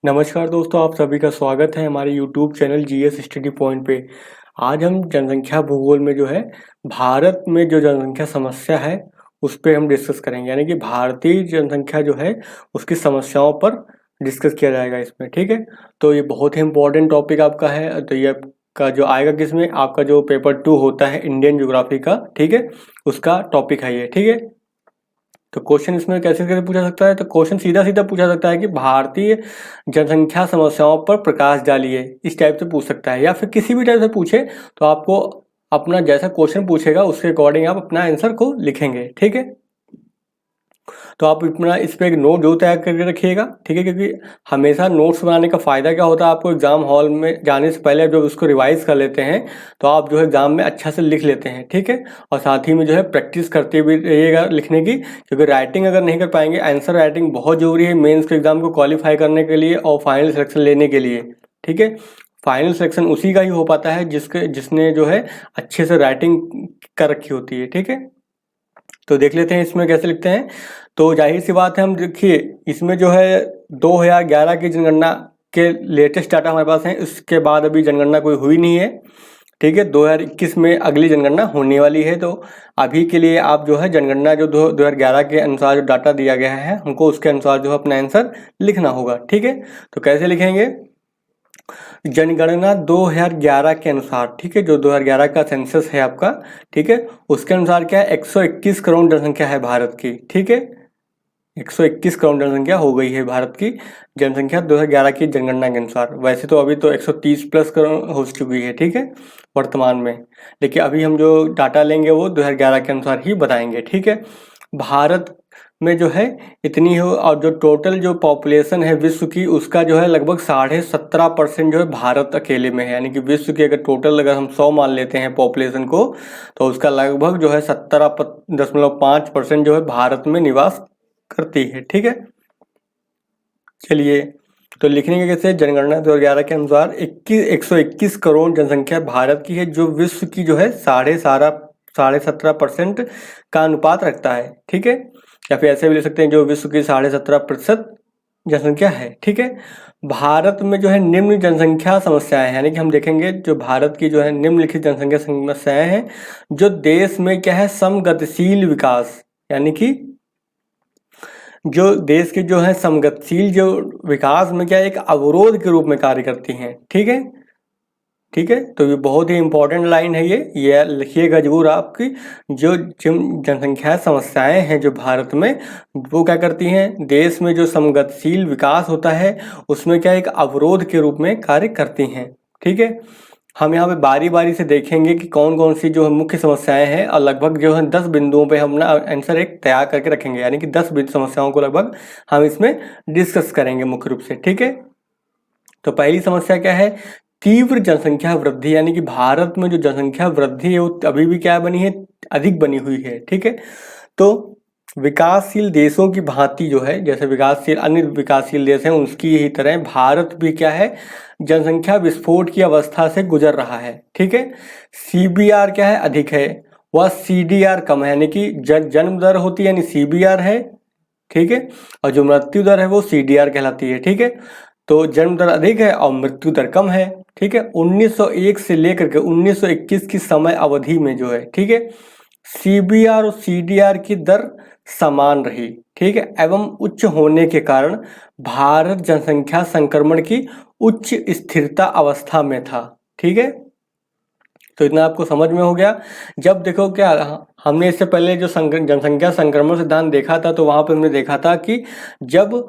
नमस्कार दोस्तों, आप सभी का स्वागत है हमारे YouTube channel GS study point पे। आज हम जनसंख्या भूगोल में जो है भारत में जो जनसंख्या समस्या है उस पे हम डिस्कस करेंगे, यानी कि भारतीय जनसंख्या जो है उसकी समस्याओं पर डिस्कस किया जाएगा इसमें। ठीक है, तो ये बहुत ही इम्पोर्टेंट टॉपिक आपका है। तो ये आपका जो आएगा किसमें, आपका जो पेपर 2 होता है इंडियन ज्योग्राफी का, ठीक है, उसका टॉपिक है ये। ठीक है, तो क्वेश्चन इसमें कैसे कैसे पूछा सकता है, तो क्वेश्चन सीधा सीधा पूछा सकता है कि भारतीय जनसंख्या समस्याओं पर प्रकाश डालिए, इस टाइप से पूछ सकता है, या फिर किसी भी टाइप से पूछे तो आपको अपना जैसा क्वेश्चन पूछेगा उसके अकॉर्डिंग आप अपना आंसर को लिखेंगे। ठीक है, तो आप अपना इस पर एक नोट जरूर तैयार करके रखिएगा। ठीक है, क्योंकि हमेशा नोट्स बनाने का फ़ायदा क्या होता है, आपको एग्जाम हॉल में जाने से पहले जब उसको रिवाइज कर लेते हैं तो आप जो है एग्जाम में अच्छा से लिख लेते हैं। ठीक है, और साथ ही में जो है प्रैक्टिस करते भी रहिएगा लिखने की, क्योंकि राइटिंग अगर नहीं कर पाएंगे, आंसर राइटिंग बहुत जरूरी है मेंस के एग्जाम को क्वालिफाई करने के लिए और फाइनल सिलेक्शन लेने के लिए। ठीक है, फाइनल सिलेक्शन उसी का ही हो पाता है जिसने जो है अच्छे से राइटिंग कर रखी होती है। ठीक है, तो देख लेते हैं इसमें कैसे लिखते हैं। तो जाहिर सी बात है, हम देखिए इसमें जो है 2011 की जनगणना के लेटेस्ट डाटा हमारे पास है, उसके बाद अभी जनगणना कोई हुई नहीं है। ठीक है, 2021 में अगली जनगणना होने वाली है। तो अभी के लिए आप जो है जनगणना जो 2011 के अनुसार जो डाटा दिया गया है हमको उसके अनुसार जो है अपना आंसर लिखना होगा। ठीक है, तो कैसे लिखेंगे, जनगणना 2011 के अनुसार, ठीक है, जो 2011 का सेंसस है आपका, ठीक है, उसके अनुसार क्या है, 121 करोड़ जनसंख्या है भारत की। ठीक है, 121 करोड़ जनसंख्या हो गई है भारत की जनसंख्या 2011 की जनगणना के अनुसार। वैसे तो अभी तो 130 प्लस करोड़ हो चुकी है, ठीक है, वर्तमान में, लेकिन अभी हम जो डाटा लेंगे वो 2011 के अनुसार ही बताएंगे। ठीक है, भारत में जो है इतनी हो, और जो टोटल जो पॉपुलेशन है विश्व की उसका जो है लगभग 17.5% जो है भारत अकेले में है, यानी कि विश्व की अगर टोटल अगर हम 100 मान लेते हैं पॉपुलेशन को, तो उसका लगभग जो है 17.5% जो है भारत में निवास करती है। ठीक है, चलिए तो लिखने के कैसे, जनगणना 2011 के अनुसार 121 करोड़ जनसंख्या भारत की है, जो विश्व की जो है 17.5% का अनुपात रखता है। ठीक है, या फिर ऐसे भी ले सकते हैं जो विश्व की 17.5% जनसंख्या है। ठीक है, भारत में जो है निम्न जनसंख्या समस्याएं हैं, यानी कि हम देखेंगे जो भारत की जो है निम्नलिखित जनसंख्या समस्याएं हैं जो देश में क्या है समगतिशील विकास, यानी कि जो देश के जो है समगतिशील जो विकास में क्या एक अवरोध के रूप में कार्य करती हैं। ठीक है, ठीक है, तो ये बहुत ही इंपॉर्टेंट लाइन है ये लिखिएगा जरूर आपकी। जो जनसंख्या समस्याएं हैं जो भारत में, वो क्या करती हैं, देश में जो समगतिशील विकास होता है उसमें क्या एक अवरोध के रूप में कार्य करती हैं। ठीक है, हम यहाँ पे बारी बारी से देखेंगे कि कौन कौन सी जो मुख्य समस्याएं हैं, और लगभग जो है 10 बिंदुओं पे हम ना आंसर एक तैयार करके रखेंगे, यानी कि 10 समस्याओं को लगभग हम इसमें डिस्कस करेंगे मुख्य रूप से। ठीक है, तो पहली समस्या क्या है, तीव्र जनसंख्या वृद्धि, यानी कि भारत में जो जनसंख्या वृद्धि है वो अभी भी क्या बनी है, अधिक बनी हुई है। ठीक है, तो विकासशील देशों की भांति जो है, जैसे विकासशील अन्य विकासशील देश हैं उसकी ही तरह भारत भी क्या है जनसंख्या विस्फोट की अवस्था से गुजर रहा है। ठीक है, सीबीआर क्या है, अधिक है, वह सीडीआर कम है, यानी कि जन्म दर होती है यानी सीबीआर है। ठीक है, और जो मृत्यु दर है वो सीडीआर कहलाती है। ठीक है, तो जन्म दर अधिक है और मृत्यु दर कम है। ठीक है, 1901 से लेकर के 1921 की समय अवधि में जो है, ठीक है, सीबीआर और सीडीआर की दर समान रही। ठीक है, एवं उच्च होने के कारण भारत जनसंख्या संक्रमण की उच्च स्थिरता अवस्था में था। ठीक है, तो इतना आपको समझ में हो गया। जब देखो क्या हमने इससे पहले जो जनसंख्या संक्रमण सिद्धांत देखा था, तो वहां पे हमने देखा था कि जब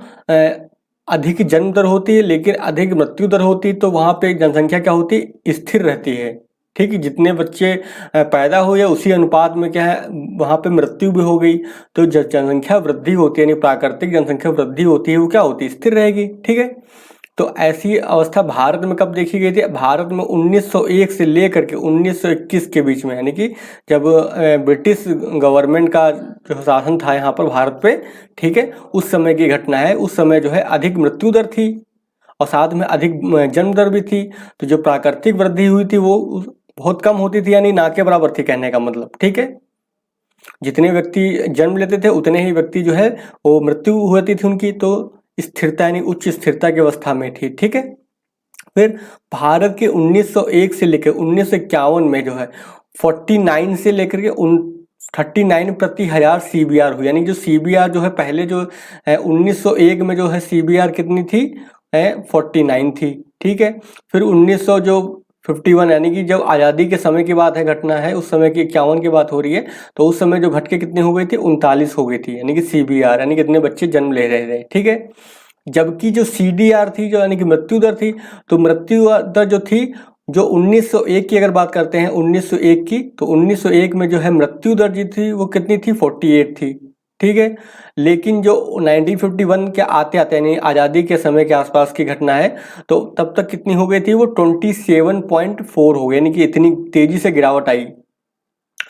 अधिक जन्म दर होती है लेकिन अधिक मृत्यु दर होती है, तो वहां पे जनसंख्या क्या होती है, स्थिर रहती है। ठीक है, जितने बच्चे पैदा हुए उसी अनुपात में क्या है वहां पे मृत्यु भी हो गई, तो जनसंख्या वृद्धि होती है यानी प्राकृतिक जनसंख्या वृद्धि होती है वो क्या होती है, स्थिर रहेगी। ठीक है, तो ऐसी अवस्था भारत में कब देखी गई थी, भारत में 1901 से लेकर के 1921 के बीच में, यानी कि जब ब्रिटिश गवर्नमेंट का जो शासन था यहाँ पर भारत पे, ठीक है, उस समय की घटना है। उस समय जो है अधिक मृत्यु दर थी और साथ में अधिक जन्म दर भी थी, तो जो प्राकृतिक वृद्धि हुई थी वो बहुत कम होती थी, यानी ना के बराबर थी कहने का मतलब। ठीक है, जितने व्यक्ति जन्म लेते थे उतने ही व्यक्ति जो है वो मृत्यु होती थी उनकी। तो स्थिरता यानी उच्च स्थिरता की अवस्था में थी, ठीक है। फिर भारत के 1901 से लेकर 1951 में जो है 49 से लेकर के 39 प्रति हजार सीबीआर हुई, यानी जो सीबीआर जो है पहले जो 1901 में जो है सीबीआर कितनी थी 49 थी, ठीक है। फिर 1900 जो 51 यानी कि जब आज़ादी के समय की बात है, घटना है उस समय की 51 की बात हो रही है, तो उस समय जो घट के कितनी हो गई थी 39 हो गई थी, यानी कि सीबीआर यानी कितने बच्चे जन्म ले रहे थे, ठीक है। जबकि जो सीडीआर थी जो यानी कि मृत्यु दर थी, तो मृत्यु दर जो थी जो 1901 की अगर बात करते हैं 1901 की, तो 1901 में जो है मृत्यु दर जी थी वो कितनी थी 48 थी, ठीक है। लेकिन जो 1951 के आते आते यानी आज़ादी के समय के आसपास की घटना है, तो तब तक कितनी हो गई थी वो 27.4 हो गई, यानी कि इतनी तेजी से गिरावट आई।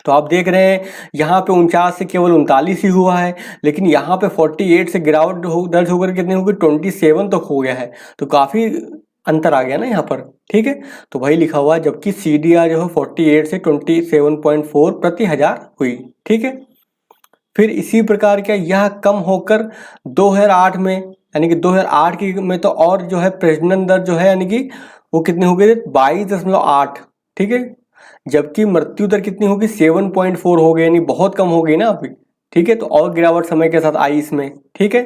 तो आप देख रहे हैं यहाँ पे 49 से केवल 39 ही हुआ है, लेकिन यहाँ पे 48 से गिरावट दर्ज होकर कितनी हो गई 27 तक हो गया है, तो काफ़ी अंतर आ गया ना यहाँ पर, ठीक है। तो वही लिखा हुआ है, जबकि सीडीआर जो है 48 से 27.4 प्रति हजार हुई, ठीक है। फिर इसी प्रकार का यह कम होकर 2008 में यानी कि 2008 की में तो और जो है प्रजनन दर जो है यानी कि वो कितनी हो गई 22.8, ठीक है। जबकि मृत्यु दर कितनी होगी 7.4 हो गई, यानी बहुत कम हो गई ना अभी, ठीक है। तो और गिरावट समय के साथ आई इसमें, ठीक है।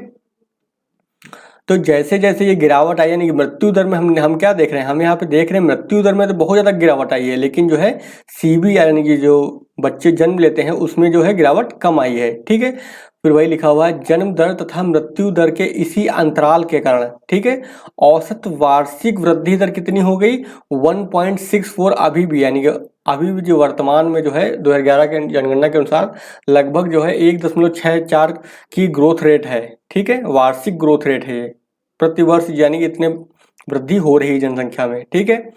तो जैसे जैसे ये गिरावट आई यानी कि मृत्यु दर में हम क्या देख रहे हैं, हम यहाँ पे देख रहे हैं मृत्यु दर में तो बहुत ज़्यादा गिरावट आई है, लेकिन जो है सीबी यानी कि जो बच्चे जन्म लेते हैं उसमें जो है गिरावट कम आई है, ठीक है। फिर वही लिखा हुआ है जन्म दर तथा मृत्यु दर के इसी अंतराल के कारण, ठीक है, औसत वार्षिक वृद्धि दर कितनी हो गई 1.64 अभी भी, यानी कि अभी भी जो वर्तमान में जो है 2011 के जनगणना के अनुसार लगभग जो है 1.64 की ग्रोथ रेट है, ठीक है, वार्षिक ग्रोथ रेट है ये प्रतिवर्ष, यानी कि इतने वृद्धि हो रही है जनसंख्या में, ठीक है।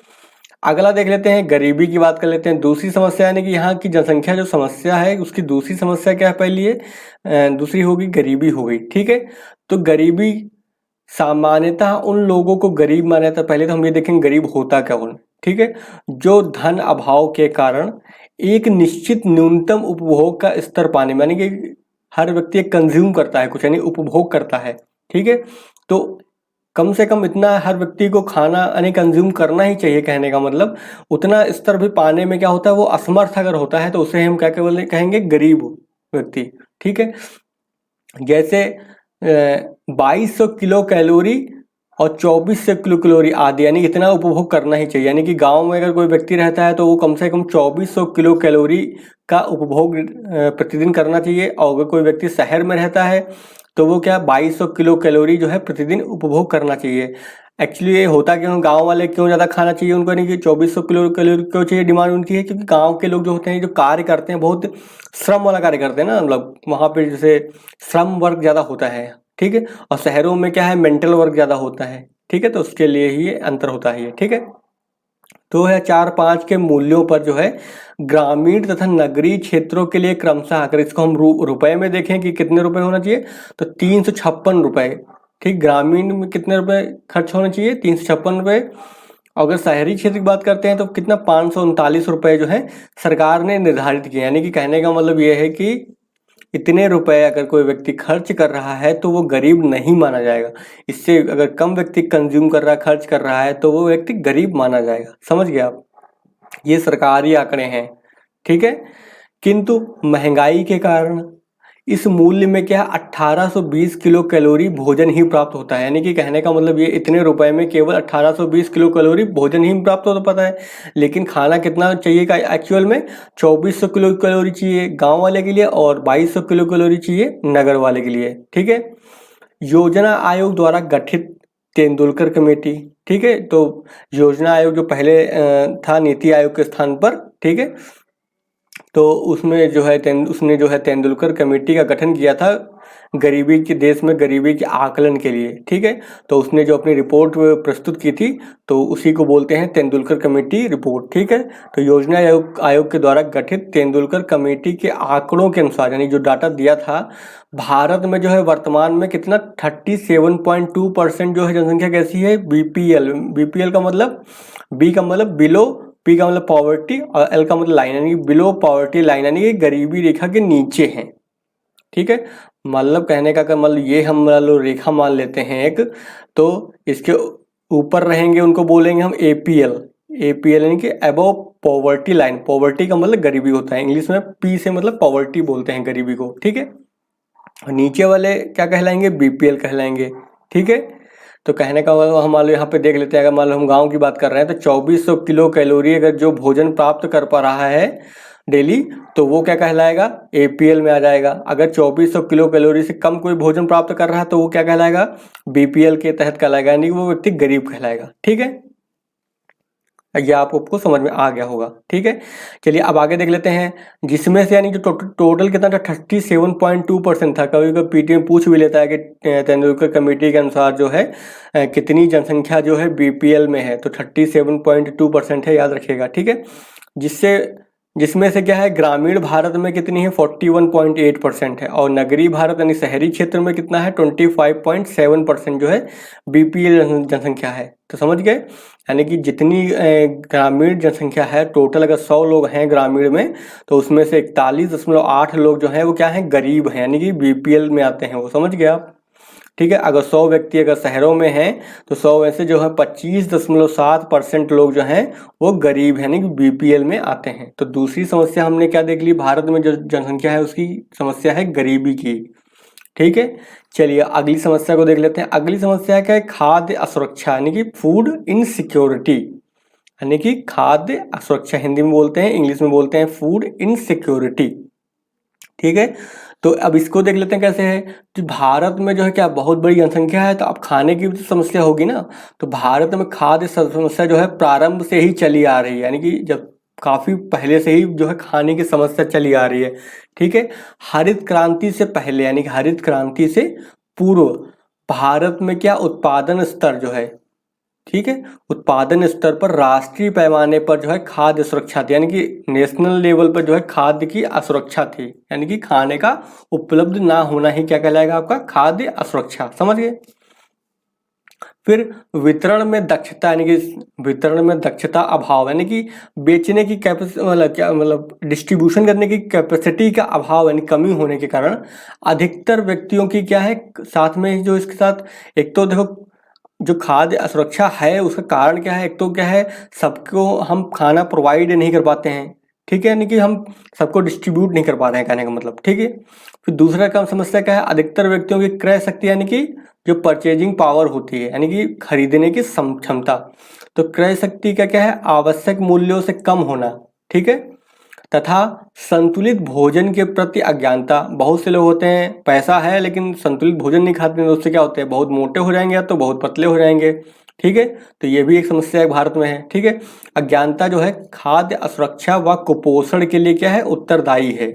अगला देख लेते हैं, गरीबी की बात कर लेते हैं। दूसरी समस्या यानी कि यहाँ की जनसंख्या जो समस्या है उसकी दूसरी समस्या क्या है, पहली है दूसरी होगी गरीबी हो गई, ठीक है। तो गरीबी सामान्यतः उन लोगों को गरीब माना जाता है, पहले तो हम ये देखेंगे गरीब होता क्या कौन, ठीक है, जो धन अभाव के कारण एक निश्चित न्यूनतम उपभोग का स्तर पाने में, यानी कि हर व्यक्ति एक कंज्यूम करता है कुछ, यानी उपभोग करता है, ठीक है। तो कम से कम इतना हर व्यक्ति को खाना यानी कंज्यूम करना ही चाहिए, कहने का मतलब उतना स्तर भी पाने में क्या होता है वो असमर्थ अगर होता है तो उसे हम क्या कहेंगे गरीब व्यक्ति, ठीक है। जैसे 2200 किलो कैलोरी और 2400 किलो कैलोरी आदि, यानी इतना उपभोग करना ही चाहिए, यानी कि गांव में अगर कोई व्यक्ति रहता है तो वो कम से कम 2400 किलो कैलोरी का उपभोग प्रतिदिन करना चाहिए, और अगर कोई व्यक्ति शहर में रहता है तो वो क्या 2200 किलो कैलोरी जो है प्रतिदिन उपभोग करना चाहिए। एक्चुअली ये होता क्यों, गांव वाले क्यों ज़्यादा खाना चाहिए उनको, नहीं कि 2400 किलो कैलोरी क्यों चाहिए डिमांड उनकी है, क्योंकि गांव के लोग जो होते हैं जो कार्य करते हैं बहुत श्रम वाला कार्य करते हैं ना, मतलब वहाँ पे जैसे श्रम वर्क ज़्यादा होता है, ठीक है, और शहरों में क्या है मेंटल वर्क ज़्यादा होता है, ठीक है, तो उसके लिए ही ये अंतर होता है ये, ठीक है। 2004-5 के मूल्यों पर जो है ग्रामीण तथा नगरीय क्षेत्रों के लिए क्रमशः, अगर इसको हम रुपए में देखें कि कितने रुपए होना चाहिए, तो 356 रुपए, ठीक, ग्रामीण में कितने रुपए खर्च होने चाहिए 356 रुपए, अगर शहरी क्षेत्र की बात करते हैं तो कितना 539 रुपए जो है सरकार ने निर्धारित किया, यानी कि कहने का मतलब ये है कि इतने रुपए अगर कोई व्यक्ति खर्च कर रहा है तो वो गरीब नहीं माना जाएगा, इससे अगर कम व्यक्ति कंज्यूम कर रहा है खर्च कर रहा है तो वो व्यक्ति गरीब माना जाएगा, समझ गए आप, ये सरकारी आंकड़े हैं, ठीक है। किंतु महंगाई के कारण इस मूल्य में क्या 1820 किलो कैलोरी भोजन ही प्राप्त होता है, यानी कि कहने का मतलब ये इतने रुपए में केवल 1820 किलो कैलोरी भोजन ही प्राप्त हो पाता है, लेकिन खाना कितना चाहिए का एक्चुअल में 2400 किलो कैलोरी चाहिए गांव वाले के लिए और 2200 किलो कैलोरी चाहिए नगर वाले के लिए, ठीक है। योजना आयोग द्वारा गठित तेंदुलकर कमेटी, ठीक है, तो योजना आयोग जो पहले था नीति आयोग के स्थान पर, ठीक है, तो उसमें जो है उसने जो है तेंदुलकर कमेटी का गठन किया था गरीबी के देश में गरीबी के आकलन के लिए, ठीक है। तो उसने जो अपनी रिपोर्ट प्रस्तुत की थी तो उसी को बोलते हैं तेंदुलकर कमेटी रिपोर्ट, ठीक है। तो योजना आयोग के द्वारा गठित तेंदुलकर कमेटी के आंकड़ों के अनुसार, यानी जो डाटा दिया था, भारत में जो है वर्तमान में कितना 37.2% जो है जनसंख्या कैसी है बीपीएल, बीपीएल का मतलब बी का मतलब बिलो, पी का मतलब पॉवर्टी और एल का मतलब लाइन, यानी बिलो पॉवर्टी लाइन, यानी कि गरीबी रेखा के नीचे हैं, ठीक है। मतलब कहने का मतलब ये हम मान लो रेखा मान लेते हैं एक, तो इसके ऊपर रहेंगे उनको बोलेंगे हम एपीएल। एपीएल यानी कि अबव पॉवर्टी लाइन। पॉवर्टी का मतलब गरीबी होता है, इंग्लिश में पी से मतलब पॉवर्टी बोलते हैं गरीबी को, ठीक है। और नीचे वाले क्या कहलाएंगे, बीपीएल कहलाएंगे, ठीक है। तो कहने का मतलब हम मान लो यहाँ पे देख लेते हैं, अगर मान लो हम गांव की बात कर रहे हैं तो 2400 किलो कैलोरी अगर जो भोजन प्राप्त कर पा रहा है डेली, तो वो क्या कहलाएगा, एपीएल में आ जाएगा। अगर 2400 किलो कैलोरी से कम कोई भोजन प्राप्त कर रहा है तो वो क्या कहलाएगा, बीपीएल के तहत कहलाएगा, यानी कि वो व्यक्ति गरीब कहलाएगा, ठीक है। ये आपको समझ में आ गया होगा, ठीक है। चलिए अब आगे देख लेते हैं, जिसमें से यानी जो टोटल कितना था 37.2% था। कभी कभी पीटी में पूछ भी लेता है कि तेंदुलकर कमेटी के अनुसार जो है कितनी जनसंख्या जो है बीपीएल में है, तो 37.2% है, याद रखिएगा, ठीक है। जिसमें से क्या है, ग्रामीण भारत में कितनी है 41.8% है, और नगरीय भारत यानी शहरी क्षेत्र में कितना है 25.7% जो है बीपीएल जनसंख्या है। तो समझ गए, यानी कि जितनी ग्रामीण जनसंख्या है टोटल, अगर 100 लोग हैं ग्रामीण में, तो उसमें से 41.8 लोग जो हैं वो क्या हैं, गरीब हैं, यानी कि बीपीएल में आते हैं वो, समझ गए आप, ठीक है। अगर 100 व्यक्ति अगर शहरों में हैं तो 100 में से जो है 25.7% लोग जो हैं वो गरीब हैं, यानी कि बीपीएल में आते हैं। तो दूसरी समस्या हमने क्या देख ली, भारत में जो जनसंख्या है उसकी समस्या है गरीबी की, ठीक है। चलिए अगली समस्या को देख लेते हैं। अगली समस्या क्या है, खाद्य असुरक्षा, यानी कि फूड इनसिक्योरिटी, यानी कि खाद्य असुरक्षा हिंदी में बोलते हैं, इंग्लिश में बोलते हैं फूड इनसिक्योरिटी, ठीक है। तो अब इसको देख लेते हैं कैसे है। तो भारत में जो है क्या बहुत बड़ी जनसंख्या है, तो अब खाने की भी तो समस्या होगी ना। तो भारत में खाद्य समस्या जो है प्रारंभ से ही चली आ रही है, यानी कि जब काफ़ी पहले से ही जो है खाने की समस्या चली आ रही है, ठीक है। हरित क्रांति से पहले यानी कि हरित क्रांति से पूर्व भारत में क्या उत्पादन स्तर जो है, ठीक है, उत्पादन स्तर पर राष्ट्रीय पैमाने पर जो है खाद्य सुरक्षा थी, यानी कि नेशनल लेवल पर जो है खाद्य की असुरक्षा थी, यानी कि खाने का उपलब्ध ना होना ही क्या कहलाएगा आपका, खाद्य असुरक्षा, समझ गए। फिर वितरण में दक्षता, यानी कि वितरण में दक्षता अभाव, यानी कि बेचने की कैपेसिटी मतलब क्या मतलब डिस्ट्रीब्यूशन करने की कैपेसिटी का अभाव, यानी कमी होने के कारण अधिकतर व्यक्तियों की क्या है, साथ में जो इसके साथ एक तो देखो जो खाद्य असुरक्षा है उसका कारण क्या है, एक तो क्या है सबको हम खाना प्रोवाइड नहीं कर पाते हैं, ठीक है, यानी कि हम सबको डिस्ट्रीब्यूट नहीं कर पा रहे हैं कहने का मतलब, ठीक है। फिर दूसरा काम समस्या क्या है, अधिकतर व्यक्तियों की क्रय शक्ति, यानी कि जो परचेजिंग पावर होती है, यानी कि खरीदने की क्षमता, तो क्रय शक्ति का क्या है, आवश्यक मूल्यों से कम होना, ठीक है। तथा संतुलित भोजन के प्रति अज्ञानता, बहुत से लोग होते हैं पैसा है लेकिन संतुलित भोजन नहीं खाते हैं, तो उससे क्या होते हैं बहुत मोटे हो जाएंगे या तो बहुत पतले हो जाएंगे, ठीक है। तो ये भी एक समस्या है भारत में है, ठीक है। अज्ञानता जो है खाद्य असुरक्षा व कुपोषण के लिए क्या है, उत्तरदायी है।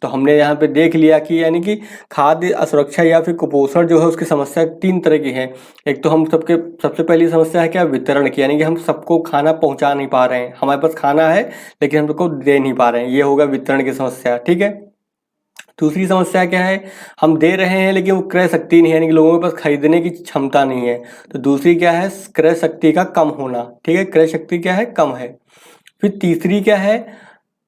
तो हमने यहाँ पे देख लिया कि यानी कि खाद्य असुरक्षा या फिर कुपोषण जो है उसकी समस्या 3 तरह की है। एक तो हम सबसे पहली समस्या है क्या, वितरण की, यानी कि हम सबको खाना पहुँचा नहीं पा रहे हैं, हमारे पास खाना है लेकिन हम सबको दे नहीं पा रहे हैं, ये होगा वितरण की समस्या, ठीक है। दूसरी समस्या क्या है, हम दे रहे हैं लेकिन वो क्रय शक्ति नहीं है, यानी कि लोगों के पास खरीदने की क्षमता नहीं है। तो दूसरी क्या है, क्रय शक्ति का कम होना, ठीक है, क्रय शक्ति क्या है, कम है। फिर तीसरी क्या है,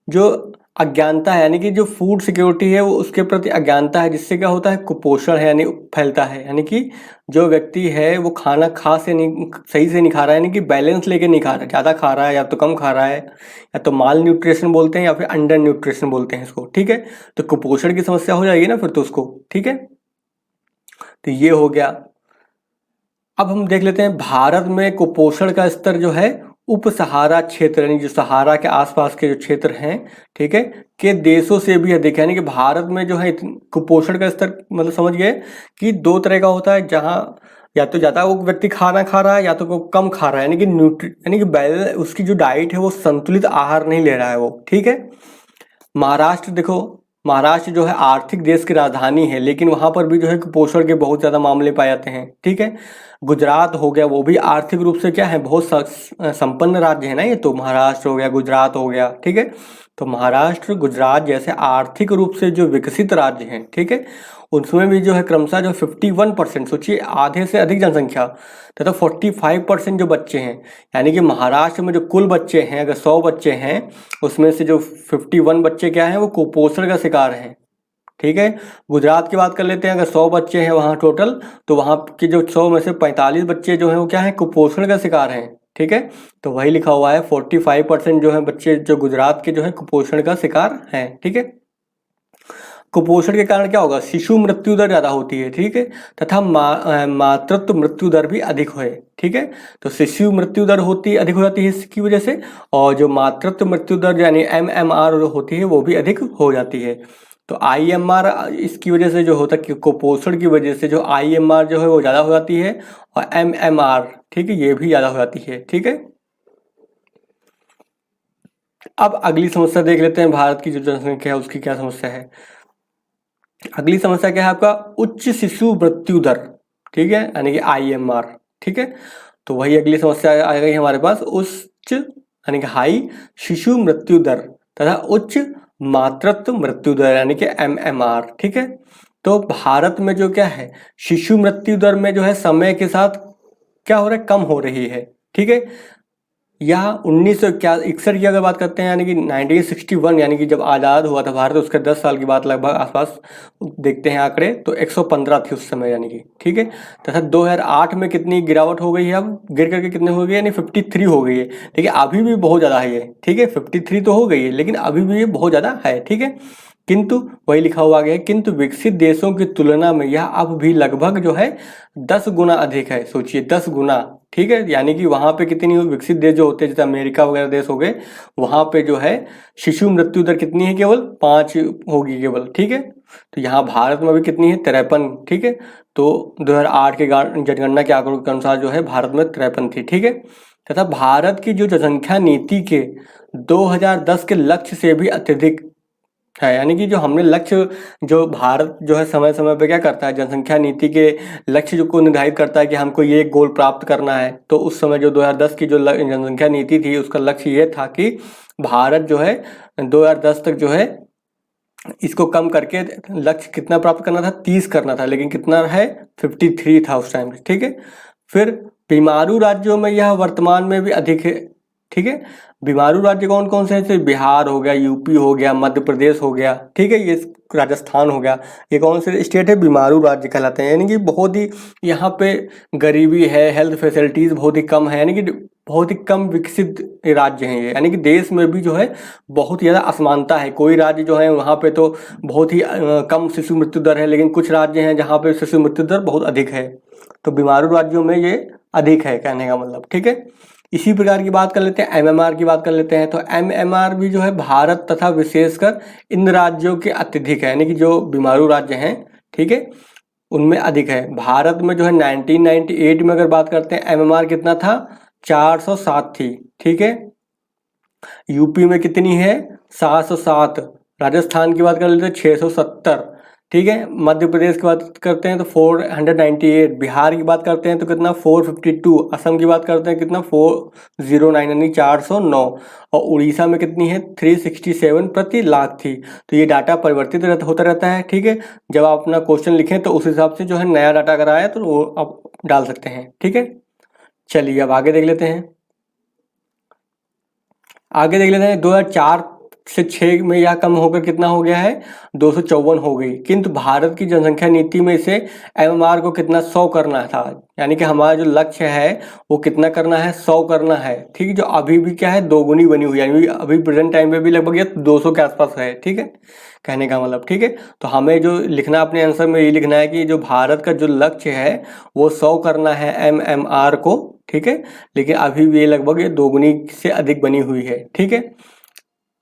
जो अज्ञानता है, यानी कि जो फूड सिक्योरिटी है वो उसके प्रति अज्ञानता है, जिससे क्या होता है कुपोषण है, यानी फैलता है, यानी कि जो व्यक्ति है वो खाना सही से नहीं खा रहा है, यानी कि बैलेंस लेके नहीं खा रहा है, ज़्यादा खा रहा है या तो कम खा रहा है, या तो माल न्यूट्रिशन बोलते हैं या फिर अंडर न्यूट्रिशन बोलते हैं इसको, ठीक है। तो कुपोषण की समस्या हो जाएगी ना फिर तो उसको, ठीक है। तो ये हो गया। अब हम देख लेते हैं भारत में कुपोषण का स्तर जो है उप सहारा क्षेत्र, यानी जो सहारा के आसपास के जो क्षेत्र हैं, ठीक है, के देशों से भी अधिक है, यानी कि भारत में जो है कुपोषण का स्तर मतलब समझ गए कि 2 तरह का होता है, जहाँ या तो ज़्यादा वो व्यक्ति खाना खा रहा है या तो वो कम खा रहा है, यानी कि यानी कि बैलेंस उसकी जो डाइट है वो संतुलित आहार नहीं ले रहा है वो, ठीक है। महाराष्ट्र देखो, महाराष्ट्र जो है आर्थिक देश की राजधानी है, लेकिन वहाँ पर भी जो है कुपोषण के बहुत ज़्यादा मामले पाए जाते हैं, ठीक है। गुजरात हो गया, वो भी आर्थिक रूप से क्या है बहुत संपन्न राज्य है ना ये, तो महाराष्ट्र हो गया, गुजरात हो गया, ठीक है। तो महाराष्ट्र गुजरात जैसे आर्थिक रूप से जो विकसित राज्य हैं, ठीक है, उसमें भी जो है क्रमशः जो 51%, सोचिए आधे से अधिक जनसंख्या, तथा 45% जो बच्चे हैं, यानी कि महाराष्ट्र में जो कुल बच्चे हैं अगर 100 बच्चे हैं उसमें से जो 51 बच्चे क्या हैं वो कुपोषण का शिकार हैं, ठीक है। गुजरात की बात कर लेते हैं, अगर 100 बच्चे हैं वहाँ टोटल, तो वहाँ के जो 100 में से 45 बच्चे जो हैं वो क्या है, कुपोषण का शिकार हैं। ठीक है, तो वही लिखा हुआ है 45% जो है बच्चे जो गुजरात के जो है कुपोषण का शिकार हैं। ठीक है, कुपोषण के कारण क्या होगा, शिशु मृत्यु दर ज़्यादा होती है। ठीक है, तथा मातृत्व मृत्यु दर भी अधिक है। ठीक है, तो शिशु मृत्यु दर अधिक हो जाती है इसकी वजह से, और जो मातृत्व मृत्यु दर यानी MMR होती है वो भी अधिक हो जाती है। तो IMR इसकी वजह से जो होता है, कुपोषण की वजह से जो IMR जो है वो ज़्यादा हो जाती है, और MMR ठीक है ये भी ज़्यादा हो जाती है। ठीक है, अब अगली समस्या देख लेते हैं, भारत की जो जनसंख्या है उसकी क्या समस्या है। अगली समस्या क्या है आपका, उच्च शिशु मृत्यु दर। ठीक है, यानी कि IMR। ठीक है, तो वही अगली समस्या आ गई हमारे पास, उच्च यानी कि हाई शिशु मृत्यु दर तथा उच्च मातृत्व मृत्यु दर यानी कि MMR। ठीक है, तो भारत में जो क्या है, शिशु मृत्यु दर में जो है समय के साथ क्या हो रहा है, कम हो रही है। ठीक है, यह 1961 की अगर बात करते हैं, यानी कि 1961 यानी कि जब आज़ाद हुआ था भारत, उसके 10 साल की बात लगभग आसपास देखते हैं आंकड़े, तो 115 थी उस समय यानी कि। ठीक है, तथा 2008 में कितनी गिरावट हो गई है, अब गिर करके कितने हो गई, यानी 53 हो गई है। ठीक है, अभी भी बहुत ज़्यादा है ये। ठीक है, 53 तो हो गई है लेकिन अभी भी ये बहुत ज़्यादा है। ठीक है, किंतु वही लिखा हुआ गया है, किंतु विकसित देशों की तुलना में यह अब भी लगभग जो है 10 गुना अधिक है। सोचिए 10 गुना। ठीक है, यानी कि वहाँ पे कितनी विकसित देश जो होते हैं जैसे अमेरिका वगैरह देश हो गए, वहाँ पे जो है शिशु मृत्यु दर कितनी है, केवल 5 होगी केवल। ठीक है, तो यहाँ भारत में भी कितनी है, 53। ठीक है, तो 2008 के जनगणना के आंकड़ों के अनुसार जो है भारत में 53 थी। ठीक है, तथा भारत की जो जनसंख्या नीति के 2010 के लक्ष्य से भी अत्यधिक है। यानी कि जो हमने लक्ष्य, जो भारत जो है समय समय पे क्या करता है, जनसंख्या नीति के लक्ष्य जो को निर्धारित करता है कि हमको ये गोल प्राप्त करना है, तो उस समय जो 2010 की जो जनसंख्या नीति थी उसका लक्ष्य ये था कि भारत जो है 2010 तक जो है इसको कम करके लक्ष्य कितना प्राप्त करना था, 30 करना था, लेकिन कितना है, 53 था उस टाइम। ठीक है, फिर बीमारू राज्यों में यह वर्तमान में भी अधिक है। ठीक है, बीमारू राज्य कौन कौन से हैं, जैसे बिहार हो गया, यूपी हो गया, मध्य प्रदेश हो गया। ठीक है, ये राजस्थान हो गया, ये कौन से स्टेट है, बीमारू राज्य कहलाते हैं। यानी कि बहुत ही यहाँ पे गरीबी है, हेल्थ फैसिलिटीज़ बहुत ही कम है, यानी कि बहुत ही कम विकसित राज्य हैं ये। यानी कि देश में भी जो है बहुत ही ज़्यादा असमानता है। कोई राज्य जो है वहाँ पे तो बहुत ही कम शिशु मृत्यु दर है, लेकिन कुछ राज्य हैं जहाँ पे शिशु मृत्यु दर बहुत अधिक है। तो बीमारू राज्यों में ये अधिक है कहने का मतलब। ठीक है, इसी प्रकार की बात कर लेते हैं, MMR की बात कर लेते हैं। तो MMR भी जो है भारत तथा विशेषकर इन राज्यों के अत्यधिक है, यानी कि जो बीमारू राज्य हैं, ठीक है, उनमें अधिक है। भारत में जो है 1998 में अगर बात करते हैं, MMR कितना था, 407 थी। ठीक है, यूपी में कितनी है, 707। राजस्थान की बात कर लेते हैं 670। ठीक है, मध्य प्रदेश की बात करते हैं तो 498। बिहार की बात करते हैं तो कितना, 452। असम की बात करते हैं कितना, 409 यानी 409। और उड़ीसा में कितनी है, 367 प्रति लाख थी। तो ये डाटा परिवर्तित होता रहता है। ठीक है, जब आप अपना क्वेश्चन लिखें तो उस हिसाब से जो है नया डाटा अगर आया तो वो आप डाल सकते हैं। ठीक है, चलिए अब आगे देख लेते हैं। आगे देख लेते हैं, 2004 से 6 में यह कम होकर कितना हो गया है, 254 हो गई। किंतु भारत की जनसंख्या नीति में से MMR को कितना, 100 करना था। यानी कि हमारा जो लक्ष्य है वो कितना करना है, 100 करना है। ठीक है, जो अभी भी क्या है, दोगुनी बनी हुई है, यानी अभी प्रेजेंट टाइम पे भी लगभग ये 200 के आसपास है। ठीक है, कहने का मतलब। ठीक है, तो हमें जो लिखना अपने आंसर में ये लिखना है कि जो भारत का जो लक्ष्य है वो 100 करना है MMR को। ठीक है, लेकिन अभी भी ये लगभग ये दोगुनी से अधिक बनी हुई है। ठीक है,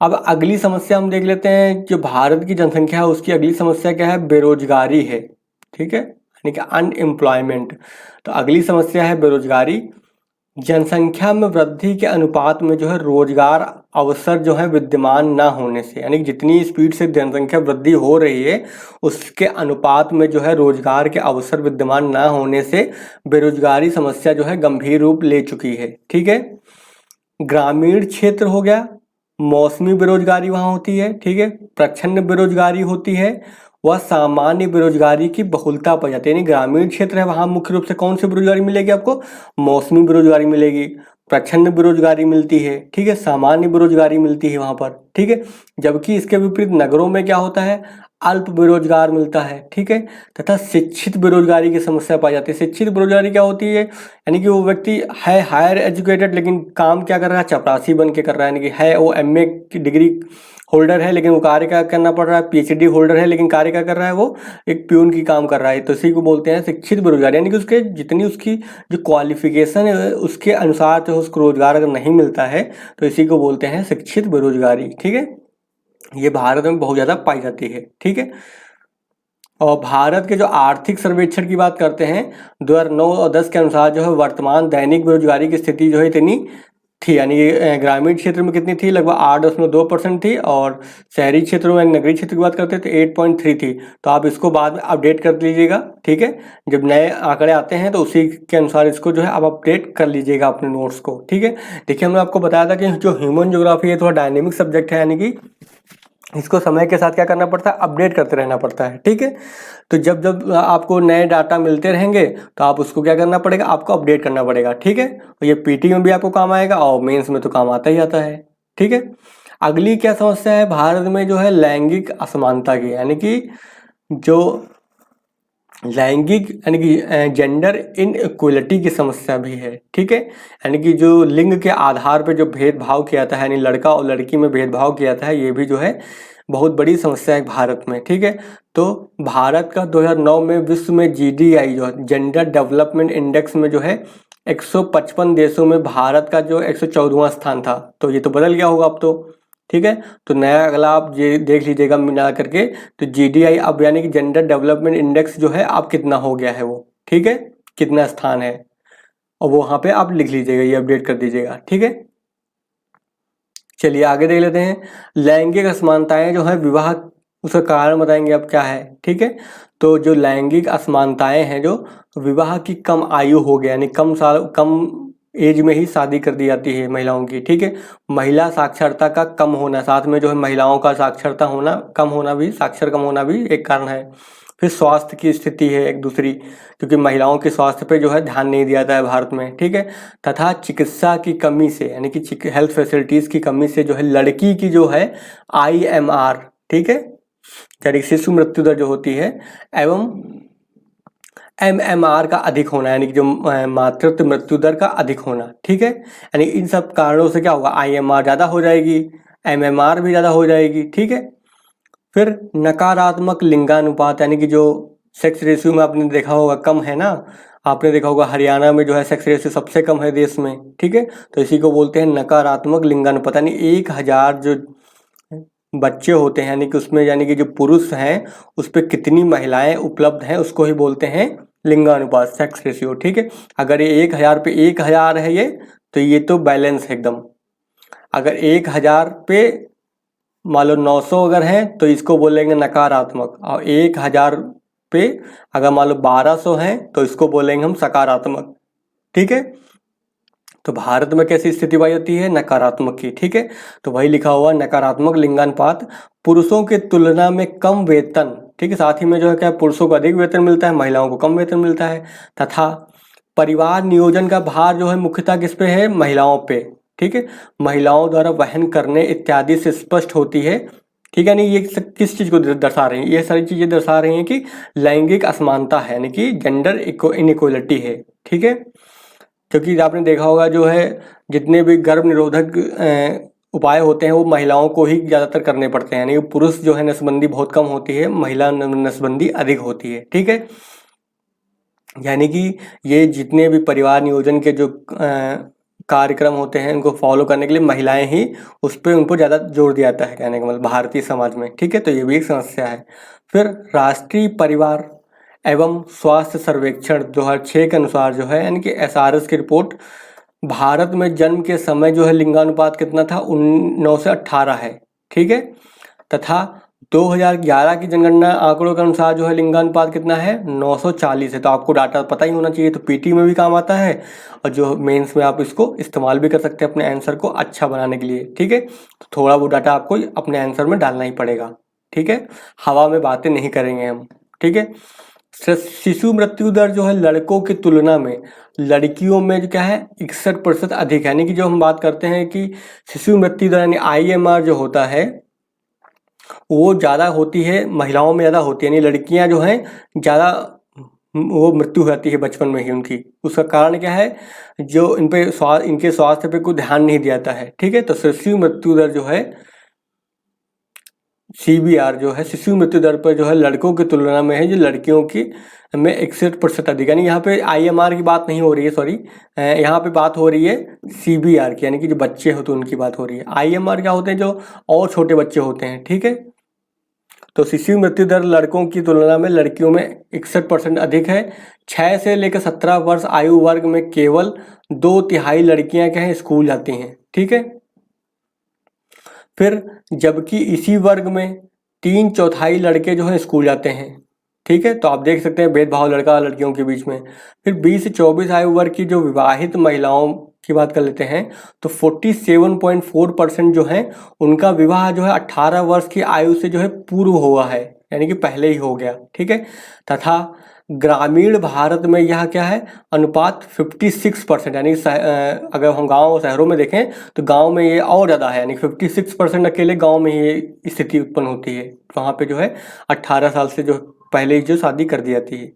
अब अगली समस्या हम देख लेते हैं, जो भारत की जनसंख्या है उसकी अगली समस्या क्या है, बेरोजगारी है। ठीक है, यानी कि अनएम्प्लॉयमेंट। तो अगली समस्या है बेरोजगारी। जनसंख्या में वृद्धि के अनुपात में जो है रोजगार अवसर जो है विद्यमान ना होने से, यानी जितनी स्पीड से जनसंख्या वृद्धि हो रही है उसके अनुपात में जो है रोजगार के अवसर विद्यमान ना होने से बेरोजगारी समस्या जो है गंभीर रूप ले चुकी है। ठीक है, ग्रामीण क्षेत्र हो गया, मौसमी बेरोजगारी वहाँ होती है। ठीक है, प्रच्छन्न बेरोजगारी होती है, वह सामान्य बेरोजगारी की बहुलता पाई जाती है। यानी ग्रामीण क्षेत्र है वहाँ मुख्य रूप से कौन सी बेरोजगारी मिलेगी आपको, मौसमी बेरोजगारी मिलेगी, प्रच्छन्न बेरोजगारी मिलती है। ठीक है, सामान्य बेरोजगारी मिलती है वहाँ पर। ठीक है, जबकि इसके विपरीत नगरों में क्या होता है, अल्प बेरोजगार मिलता है, ठीक है, तथा शिक्षित बेरोजगारी की समस्या पाई जाती है। शिक्षित बेरोजगारी क्या होती है, यानी कि वो व्यक्ति है हायर एजुकेटेड लेकिन काम क्या कर रहा है, चपरासी बन के कर रहा है, यानी कि है वो एमए की डिग्री होल्डर है लेकिन वो कार्य क्या करना पड़ रहा है, पीएचडी होल्डर है लेकिन कार्य क्या कर रहा है, वो एक प्यून की काम कर रहा है। तो इसी को बोलते हैं शिक्षित बेरोजगारी, यानी कि उसके जितनी उसकी जो क्वालिफिकेशन है उसके अनुसार जो उसको रोजगार अगर नहीं मिलता है तो इसी को बोलते हैं शिक्षित बेरोजगारी, ठीक है। ये भारत में बहुत ज़्यादा पाई जाती है, ठीक है। और भारत के जो आर्थिक सर्वेक्षण की बात करते हैं 2009 और 10 के अनुसार जो है वर्तमान दैनिक बेरोजगारी की स्थिति जो है इतनी थी, यानी कि ग्रामीण क्षेत्र में कितनी थी, लगभग 8.2% थी, और शहरी क्षेत्रों में नगरीय क्षेत्र की बात करते हैं तो 8.3 थी। तो आप इसको बाद में अपडेट कर लीजिएगा, ठीक है, जब नए आंकड़े आते हैं तो उसी के अनुसार इसको जो है आप अपडेट कर लीजिएगा अपने नोट्स को, ठीक है। देखिए हमने आपको बताया था कि जो ह्यूमन ज्योग्राफी है थोड़ा डायनेमिक सब्जेक्ट है, यानी कि इसको समय के साथ क्या करना पड़ता है, अपडेट करते रहना पड़ता है, ठीक है। तो जब जब आपको नए डाटा मिलते रहेंगे तो आप उसको क्या करना पड़ेगा, आपको अपडेट करना पड़ेगा, ठीक है। और ये पीटी में भी आपको काम आएगा और मेंस में तो काम आता ही आता है, ठीक है। अगली क्या समस्या है भारत में जो है लैंगिक असमानता की, यानी कि जो लैंगिक यानी कि जेंडर इनइक्वलिटी की समस्या भी है, ठीक है। यानी कि जो लिंग के आधार पर जो भेदभाव किया जाता है, यानी लड़का और लड़की में भेदभाव किया जाता है, ये भी जो है बहुत बड़ी समस्या है भारत में, ठीक है। तो भारत का 2009 में विश्व में जीडीआई जो है जेंडर डेवलपमेंट इंडेक्स में जो है 155 देशों में भारत का जो 114वां स्थान था, तो ये तो बदल गया होगा अब तो, ठीक है। तो नया अगला आप ये देख लीजिएगा मिला करके, तो जीडीआई अब यानी कि जेंडर डेवलपमेंट इंडेक्स जो है अब कितना हो गया है वो, ठीक है, कितना स्थान है, और वो वहाँ पे आप लिख लीजिएगा, ये अपडेट कर दीजिएगा, ठीक है। चलिए आगे देख लेते हैं। लैंगिक असमानताएं जो है विवाह, उसका कारण बताएंगे अब क्या है, ठीक है। तो जो लैंगिक असमानताएं हैं, जो विवाह की कम आयु हो गया, यानी कम एज में ही शादी कर दी जाती है महिलाओं की, ठीक है। महिला साक्षरता का कम होना, साथ में जो है महिलाओं का साक्षरता होना कम होना भी, साक्षर कम होना भी एक कारण है। फिर स्वास्थ्य की स्थिति है एक दूसरी, क्योंकि महिलाओं के स्वास्थ्य पे जो है ध्यान नहीं दिया जाता है भारत में, ठीक है। तथा चिकित्सा की कमी से, यानी कि हेल्थ फैसिलिटीज़ की कमी से जो है लड़की की जो है IMR, ठीक है, यानी शिशु मृत्यु दर जो होती है, एवं MMR का अधिक होना, यानी कि जो मातृत्व मृत्यु दर का अधिक होना, ठीक है। यानी इन सब कारणों से क्या होगा, IMR ज़्यादा हो जाएगी, MMR भी ज़्यादा हो जाएगी, ठीक है। फिर नकारात्मक लिंगानुपात, यानी कि जो सेक्स रेशियो में आपने देखा होगा कम है ना, आपने देखा होगा हरियाणा में जो है सेक्स रेशियो सबसे कम है देश में, ठीक है। तो इसी को बोलते हैं नकारात्मक लिंगानुपात, यानी 1000 जो बच्चे होते हैं, यानी कि उसमें यानी कि जो पुरुष हैं उस पर कितनी महिलाएं उपलब्ध हैं उसको ही बोलते हैं लिंगानुपात, सेक्स रेशियो, ठीक है। अगर ये 1000 पे 1000 है ये, तो ये तो बैलेंस है एकदम। अगर 1000 पे मान लो 900 अगर हैं तो इसको बोलेंगे नकारात्मक, और 1000 पे अगर मान लो 1200 हैं तो इसको बोलेंगे हम सकारात्मक, ठीक है। तो भारत में कैसी स्थिति पाई जाती है, नकारात्मक की, ठीक है। तो वही लिखा हुआ नकारात्मक लिंगानुपात, पुरुषों के तुलना में कम वेतन, ठीक है, साथ ही में जो है क्या पुरुषों को अधिक वेतन मिलता है, महिलाओं को कम वेतन मिलता है। तथा परिवार नियोजन का भार जो है मुख्यतः किस पे है, महिलाओं पे, ठीक है, महिलाओं द्वारा वहन करने इत्यादि से स्पष्ट होती है, ठीक है। नहीं ये किस चीज़ को दर्शा रही हैं, ये सारी चीज़ें दर्शा रही हैं कि लैंगिक असमानता है, यानी कि जेंडर इनइक्वलिटी है, ठीक है। क्योंकि आपने देखा होगा जो है जितने भी गर्भ निरोधक उपाय होते हैं वो महिलाओं को ही ज़्यादातर करने पड़ते हैं, यानी पुरुष जो है नसबंदी बहुत कम होती है, महिला नसबंदी अधिक होती है, ठीक है। यानी कि ये जितने भी परिवार नियोजन के जो कार्यक्रम होते हैं उनको फॉलो करने के लिए महिलाएं ही उस पर उनको ज़्यादा जोर दिया जाता है, कहने का मतलब भारतीय समाज में, ठीक है। तो ये भी एक समस्या है। फिर राष्ट्रीय परिवार एवं स्वास्थ्य सर्वेक्षण 2006 के अनुसार जो है, यानी कि SRS की रिपोर्ट, भारत में जन्म के समय जो है लिंगानुपात कितना था, 9 से 18 है, ठीक है। तथा 2011 की जनगणना आंकड़ों के अनुसार जो है लिंगानुपात कितना है, 940 है। तो आपको डाटा पता ही होना चाहिए, तो पीटी में भी काम आता है और जो मेंस में आप इसको इस्तेमाल भी कर सकते हैं अपने आंसर को अच्छा बनाने के लिए, ठीक है। तो थोड़ा वो डाटा आपको अपने आंसर में डालना ही पड़ेगा, ठीक है, हवा में बातें नहीं करेंगे हम, ठीक है। शिशु मृत्यु दर जो है लड़कों की तुलना में लड़कियों में जो क्या है 61% अधिक है, यानी कि जो हम बात करते हैं कि शिशु मृत्यु दर यानी IMR जो होता है वो ज़्यादा होती है, महिलाओं में ज़्यादा होती है, यानी लड़कियां जो हैं ज़्यादा वो मृत्यु हो जाती है बचपन में ही उनकी। उसका कारण क्या है, जो इन पे इनके स्वास्थ्य पे कोई ध्यान नहीं दिया जाता है, ठीक है। तो शिशु मृत्यु दर जो है CBR जो है, शिशु मृत्यु दर पर जो है लड़कों की तुलना में है, जो लड़कियों की में 61% अधिक, यानी यहाँ पे IMR की बात नहीं हो रही है, सॉरी, यहाँ पे बात हो रही है CBR की, यानी कि जो बच्चे होते हैं उनकी बात हो रही है। IMR क्या होते हैं, जो और छोटे बच्चे होते हैं, ठीक है। तो शिशु मृत्यु दर लड़कों की तुलना में लड़कियों में 61% अधिक है। 6 से लेकर 17 वर्ष आयु वर्ग में केवल 2/3 लड़कियां क्या है स्कूल जाती हैं, ठीक है। फिर जबकि इसी वर्ग में 3/4 लड़के जो हैं स्कूल जाते हैं, ठीक है। तो आप देख सकते हैं भेदभाव लड़का लड़कियों के बीच में। फिर 20 से 24 आयु वर्ग की जो विवाहित महिलाओं की बात कर लेते हैं, तो 47.4% जो है उनका विवाह जो है 18 वर्ष की आयु से जो है पूर्व हुआ है, यानी कि पहले ही हो गया, ठीक है। तथा ग्रामीण भारत में यह क्या है, अनुपात 56%, यानी अगर हम गांव शहरों में देखें तो गांव में ये और ज़्यादा है, यानी 56% अकेले गांव में ये स्थिति उत्पन्न होती है। वहाँ पे जो है 18 साल से जो पहले ही जो शादी कर दी जाती है।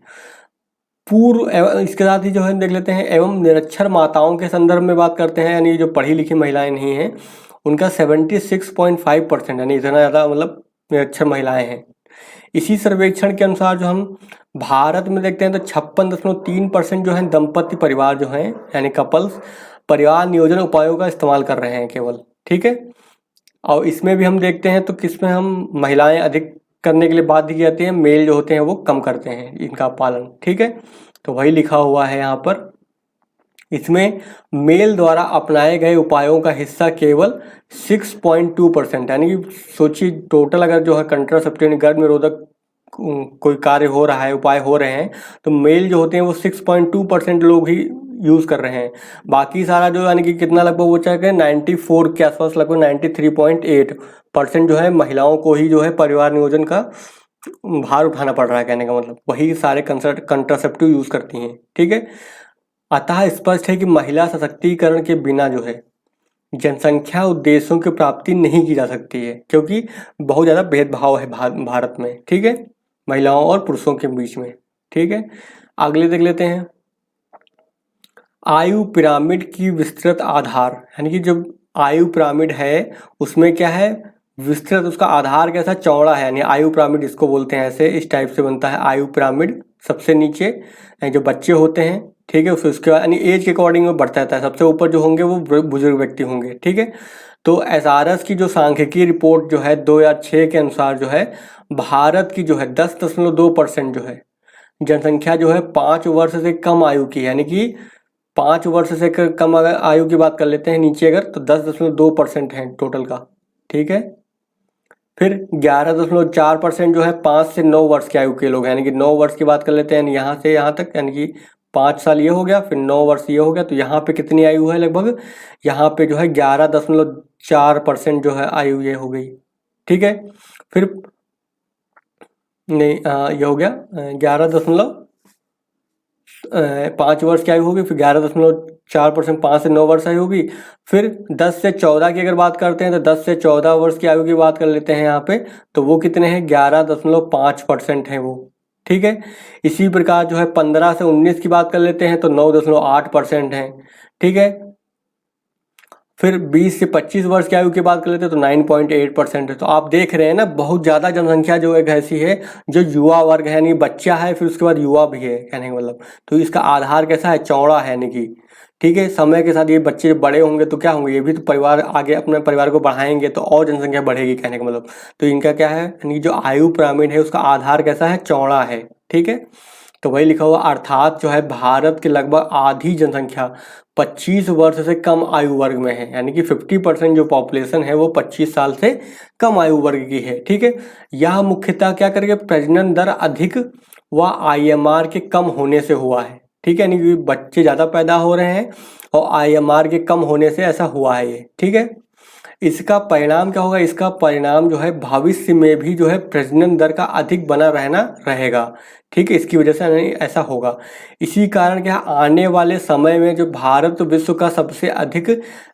पूर्व इसके साथ ही जो है देख लेते हैं एवं निरक्षर माताओं के संदर्भ में बात करते हैं, यानी जो पढ़ी लिखी महिलाएं नहीं हैं उनका 76.5%, यानी इतना ज़्यादा मतलब निरक्षर महिलाएं हैं। इसी सर्वेक्षण के अनुसार जो हम भारत में देखते हैं तो 56.3% जो है दंपति परिवार जो हैं, यानी कपल्स, परिवार नियोजन उपायों का इस्तेमाल कर रहे हैं केवल, ठीक है। और इसमें भी हम देखते हैं तो किसमें हम महिलाएं अधिक करने के लिए बाध्य की जाती हैं, मेल जो होते हैं वो कम करते हैं इनका पालन, ठीक है। तो वही लिखा हुआ है यहाँ पर। इसमें मेल द्वारा अपनाए गए उपायों का हिस्सा केवल 6.2%, यानी कि सोचिए टोटल अगर जो है कंट्रासेप्टिव गर्भ निरोधक कोई कार्य हो रहा है, उपाय हो रहे हैं, तो मेल जो होते हैं वो 6.2% लोग ही यूज़ कर रहे हैं। बाकी सारा जो यानी कि कितना लगभग वो चाहे 94 के आसपास, लगभग 93.8% जो है महिलाओं को ही जो है परिवार नियोजन का भार उठाना पड़ रहा है। कहने का मतलब वही सारे कंट्रासेप्टिव यूज़ करती हैं, ठीक है। अतः स्पष्ट है कि महिला सशक्तिकरण के बिना जो है जनसंख्या उद्देश्यों की प्राप्ति नहीं की जा सकती है, क्योंकि बहुत ज़्यादा भेदभाव है भारत में, ठीक है, महिलाओं और पुरुषों के बीच में, ठीक है। अगले देख लेते हैं आयु पिरामिड की विस्तृत आधार, यानी कि जो आयु पिरामिड है उसमें क्या है विस्तृत, उसका आधार कैसा चौड़ा है, यानी आयु पिरामिड इसको बोलते हैं, ऐसे इस टाइप से बनता है आयु पिरामिड। सबसे नीचे जो बच्चे होते हैं, ठीक है, उसके बाद यानी एज के अकॉर्डिंग वो बढ़ता रहता है, सबसे ऊपर जो होंगे वो बुजुर्ग व्यक्ति होंगे, ठीक है। तो SRS की जो सांख्यिकी रिपोर्ट जो है 2006 के अनुसार जो है भारत की जो है 10.2% जो है जनसंख्या जो है 5 वर्ष से कम आयु की, यानी कि 5 वर्ष से कम अगर आयु की बात कर लेते हैं नीचे अगर, तो 10.2% है टोटल का, ठीक है। फिर 11.4% जो है 5 से 9 वर्ष की आयु के लोग, यानी कि 9 वर्ष की बात कर लेते हैं यहाँ से यहाँ तक, यानी कि 5 साल ये हो गया, फिर 9 वर्ष ये हो गया, तो यहाँ पे कितनी आयु है लगभग, यहाँ पे जो है 11.4% जो है आयु ये हो गई, ठीक है। फिर नहीं ये हो गया 5 वर्ष की आयु होगी, फिर 11.4%, 5 से 9 वर्ष आयु होगी। फिर 10 से 14 की अगर बात करते हैं तो 10 से 14 वर्ष की आयु की बात कर लेते हैं यहाँ पे, तो वो कितने हैं 11.5% है वो, ठीक है। इसी प्रकार जो है 15 से 19 की बात कर लेते हैं तो 9.8% है, ठीक है। फिर 20 से 25 वर्ष की आयु की बात कर लेते हैं तो 9.8% है। तो आप देख रहे हैं ना बहुत ज़्यादा जनसंख्या जो एक ऐसी है जो युवा वर्ग है, यानी बच्चा है फिर उसके बाद युवा भी है, कहने का मतलब। तो इसका आधार कैसा है चौड़ा है, यानी कि ठीक है। समय के साथ ये बच्चे जब बड़े होंगे तो क्या होंगे, ये भी तो परिवार आगे अपने परिवार को बढ़ाएंगे तो और जनसंख्या बढ़ेगी, कहने का मतलब। तो इनका क्या है, यानी जो आयु पिरामिड है उसका आधार कैसा है चौड़ा है, ठीक है। तो वही लिखा हुआ अर्थात जो है भारत के लगभग आधी जनसंख्या 25 वर्ष से कम आयु वर्ग में है, यानी कि 50% जो पॉपुलेशन है वो 25 साल से कम आयु वर्ग की है, ठीक है। यह मुख्यतः क्या करेंगे प्रजनन दर अधिक व IMR के कम होने से हुआ है, ठीक है, यानी कि बच्चे ज़्यादा पैदा हो रहे हैं और IMR के कम होने से ऐसा हुआ है ये, ठीक है। इसका परिणाम क्या होगा, इसका परिणाम जो है भविष्य में भी जो है प्रजनन दर का अधिक बना रहना रहेगा, ठीक है, इसकी वजह से ऐसा होगा। इसी कारण क्या आने वाले समय में जो भारत विश्व का सबसे अधिक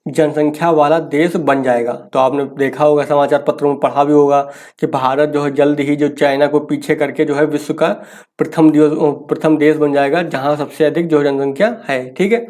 जनसंख्या वाला देश बन जाएगा। तो आपने देखा होगा, समाचार पत्रों में पढ़ा भी होगा कि भारत जो है जल्द ही जो चाइना को पीछे करके जो है विश्व का प्रथम देश बन जाएगा जहाँ सबसे अधिक जो जनसंख्या है, ठीक है।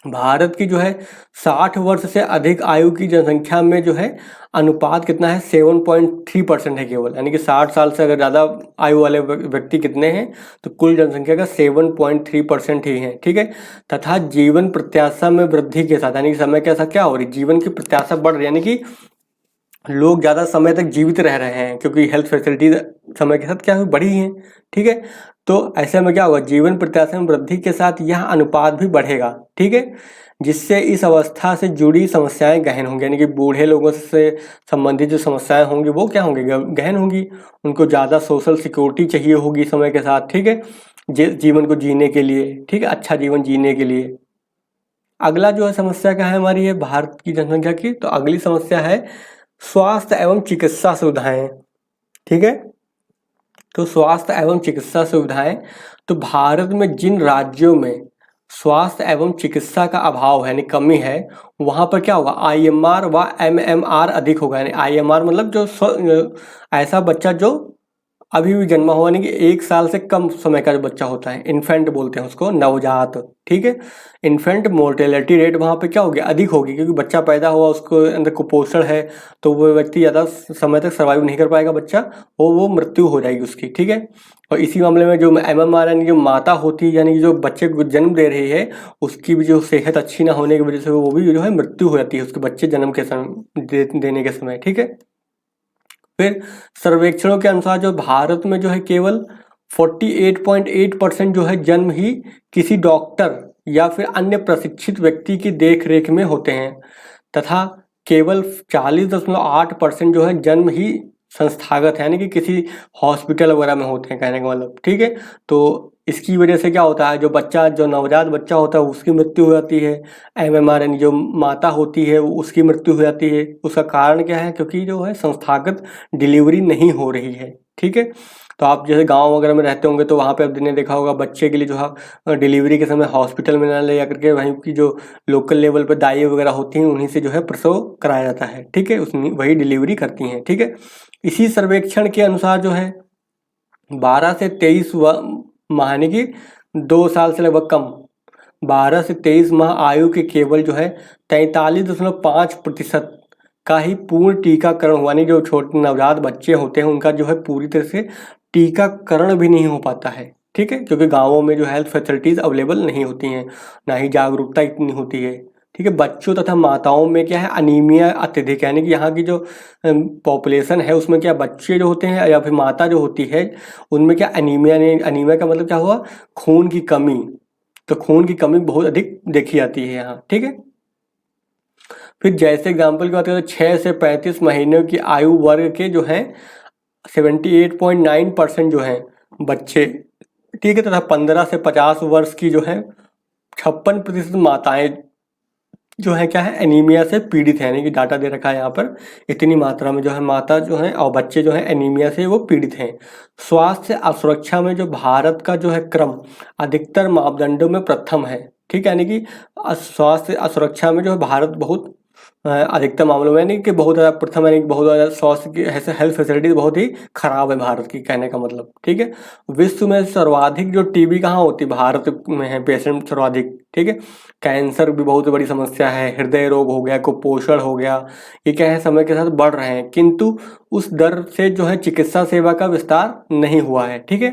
भारत की जो है 60 वर्ष से अधिक आयु की जनसंख्या में जो है अनुपात कितना है, 7.3% है केवल, यानी कि 60 साल से अगर ज़्यादा आयु वाले व्यक्ति कितने हैं तो कुल जनसंख्या का 7.3% ही है, ठीक है। तथा जीवन प्रत्याशा में वृद्धि के साथ, यानी कि समय के साथ क्या हो रही, जीवन की प्रत्याशा बढ़ रही है, यानी कि लोग ज़्यादा समय तक जीवित रह रहे हैं क्योंकि हेल्थ फैसिलिटीज समय के साथ क्या हुई, बढ़ी हैं, ठीक है। तो ऐसे में क्या होगा, जीवन प्रत्याशा में वृद्धि के साथ यह अनुपात भी बढ़ेगा, ठीक है, जिससे इस अवस्था से जुड़ी समस्याएं गहन होंगी, यानी कि बूढ़े लोगों से संबंधित जो समस्याएं होंगी वो क्या होंगी, गहन होंगी। उनको ज़्यादा सोशल सिक्योरिटी चाहिए होगी समय के साथ, ठीक है, जीवन को जीने के लिए, ठीक है, अच्छा जीवन जीने के लिए। अगला जो है समस्या क्या है हमारी, है भारत की जनसंख्या की, तो अगली समस्या है स्वास्थ्य एवं चिकित्सा सुविधाएं, ठीक है। तो स्वास्थ्य एवं चिकित्सा सुविधाएं, तो भारत में जिन राज्यों में स्वास्थ्य एवं चिकित्सा का अभाव है, यानी कमी है, वहाँ पर क्या होगा, IMR व MMR अधिक होगा। यानी IMR मतलब जो ऐसा बच्चा जो अभी भी जन्मा हुआ, यानी कि 1 साल से कम समय का जो बच्चा होता है, इन्फेंट बोलते हैं उसको, नवजात, ठीक है। इन्फेंट मोर्टेलिटी रेट वहाँ पे क्या होगी, अधिक होगी, क्योंकि बच्चा पैदा हुआ उसको अंदर कुपोषण है, तो वो व्यक्ति ज़्यादा समय तक सर्वाइव नहीं कर पाएगा बच्चा, वो मृत्यु हो जाएगी उसकी, ठीक है। और इसी मामले में जो MMR यानी जो माता होती है, यानी कि जो बच्चे को जन्म दे रही है, उसकी भी जो सेहत अच्छी ना होने की वजह से वो भी जो है मृत्यु हो जाती है उसके बच्चे जन्म के समय देने के समय, ठीक है। फिर सर्वेक्षणों के अनुसार जो भारत में जो है केवल 48.8% जो है जन्म ही किसी डॉक्टर या फिर अन्य प्रशिक्षित व्यक्ति की देखरेख में होते हैं, तथा केवल 40.8% जो है जन्म ही संस्थागत है, यानी कि किसी हॉस्पिटल वगैरह में होते हैं, कहने का मतलब, ठीक है। तो इसकी वजह से क्या होता है, जो नवजात बच्चा होता है उसकी मृत्यु हो जाती है, MMR यानी जो माता होती है उसकी मृत्यु हो जाती है। उसका कारण क्या है, क्योंकि जो है संस्थागत डिलीवरी नहीं हो रही है, ठीक है। तो आप जैसे गांव वगैरह में रहते होंगे तो वहाँ पे आपने देखा होगा बच्चे के लिए जो है डिलीवरी के समय हॉस्पिटल में ना ले जा करके वहीं की जो लोकल लेवल पर दाई वगैरह होती हैं उन्हीं से जो है प्रसव कराया जाता है, ठीक है, उसमें वही डिलीवरी करती हैं, ठीक है। इसी सर्वेक्षण के अनुसार जो है 12 से 23 माह, यानी कि 2 साल से लगभग कम, 12 से 23 माह आयु के केवल जो है 43.5% का ही पूर्ण टीकाकरण हुआ, नहीं जो छोटे नवजात बच्चे होते हैं उनका जो है पूरी तरह से टीकाकरण भी नहीं हो पाता है, ठीक है, क्योंकि गांवों में जो हेल्थ फैसिलिटीज़ अवेलेबल नहीं होती हैं, ना ही जागरूकता इतनी होती है, ठीक है। बच्चों तथा माताओं में क्या है, अनीमिया अत्यधिक, यानी कि यहाँ की जो पॉपुलेशन है उसमें क्या बच्चे जो होते हैं या फिर माता जो होती है उनमें क्या अनीमिया, नहीं अनीमिया का मतलब क्या हुआ, खून की कमी, तो खून की कमी बहुत अधिक देखी जाती है यहाँ, ठीक है। फिर जैसे एग्जाम्पल की बात करें तो 6 से 35 महीनों की आयु वर्ग के जो हैं 78.9% जो हैं बच्चे, ठीक है, तथा 15 से 50 वर्ष की जो है 56% माताएं जो है क्या है एनीमिया से पीड़ित है, यानी कि डाटा दे रखा है यहाँ पर, इतनी मात्रा में जो है माता जो है और बच्चे जो है एनीमिया से वो पीड़ित हैं। स्वास्थ्य असुरक्षा में जो भारत का जो है क्रम अधिकतर मापदंडों में प्रथम है, ठीक है, यानी कि स्वास्थ्य असुरक्षा में जो है भारत बहुत अधिकतर मामलों में, यानी कि बहुत ज़्यादा प्रथम, यानी कि बहुत ज़्यादा स्वास्थ्य की हेल्थ फैसिलिटीज बहुत ही खराब है भारत की, कहने का मतलब, ठीक है। विश्व में सर्वाधिक जो टीबी कहाँ होती है, भारत में है पेशेंट सर्वाधिक, ठीक है। कैंसर भी बहुत बड़ी समस्या है, हृदय रोग हो गया, कुपोषण हो गया, ये क्या है समय के साथ बढ़ रहे हैं, किंतु उस दर से जो है चिकित्सा सेवा का विस्तार नहीं हुआ है, ठीक है।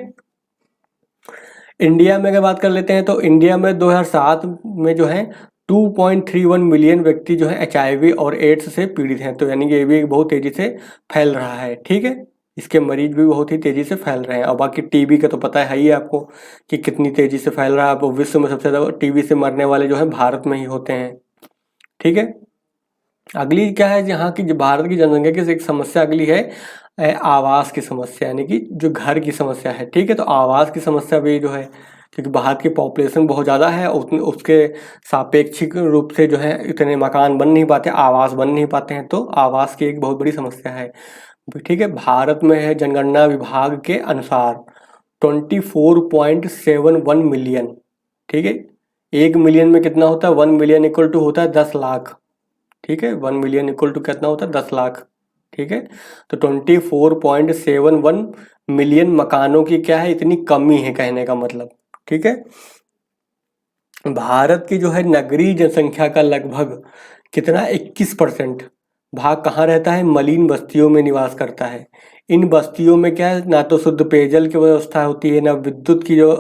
इंडिया में अगर बात कर लेते हैं तो इंडिया में 2007 में जो है 2.31 मिलियन व्यक्ति जो है HIV और एड्स से पीड़ित हैं, तो यानी कि ये भी बहुत तेजी से फैल रहा है, ठीक है, इसके मरीज भी बहुत ही तेजी से फैल रहे हैं। और बाकी टीबी का तो पता है ही आपको कि कितनी तेजी से फैल रहा है, अब विश्व में सबसे ज़्यादा टीबी से मरने वाले जो है भारत में ही होते हैं, ठीक है। अगली क्या है, यहाँ की जो भारत की जनसंख्या की एक समस्या अगली है आवास की समस्या, यानी कि जो घर की समस्या है, ठीक है। तो आवास की समस्या भी जो है क्योंकि भारत की पॉपुलेशन बहुत ज़्यादा है, उसके सापेक्षिक रूप से जो है इतने मकान बन नहीं पाते, आवास बन नहीं पाते हैं, तो आवास की एक बहुत बड़ी समस्या है। ठीक है, भारत में है जनगणना विभाग के अनुसार 24.71 मिलियन। ठीक है, 1 मिलियन में कितना होता है, 1 मिलियन इक्वल टू होता है 10 लाख। ठीक है, 1 मिलियन इक्वल टू कितना होता है, 10 लाख। ठीक है, तो 24.71 मिलियन मकानों की क्या है, इतनी कमी है कहने का मतलब। ठीक है, भारत की जो है नगरीय जनसंख्या का लगभग कितना 21% भाग कहाँ रहता है, मलिन बस्तियों में निवास करता है। इन बस्तियों में क्या है, ना तो शुद्ध पेयजल की व्यवस्था होती है, ना विद्युत की जो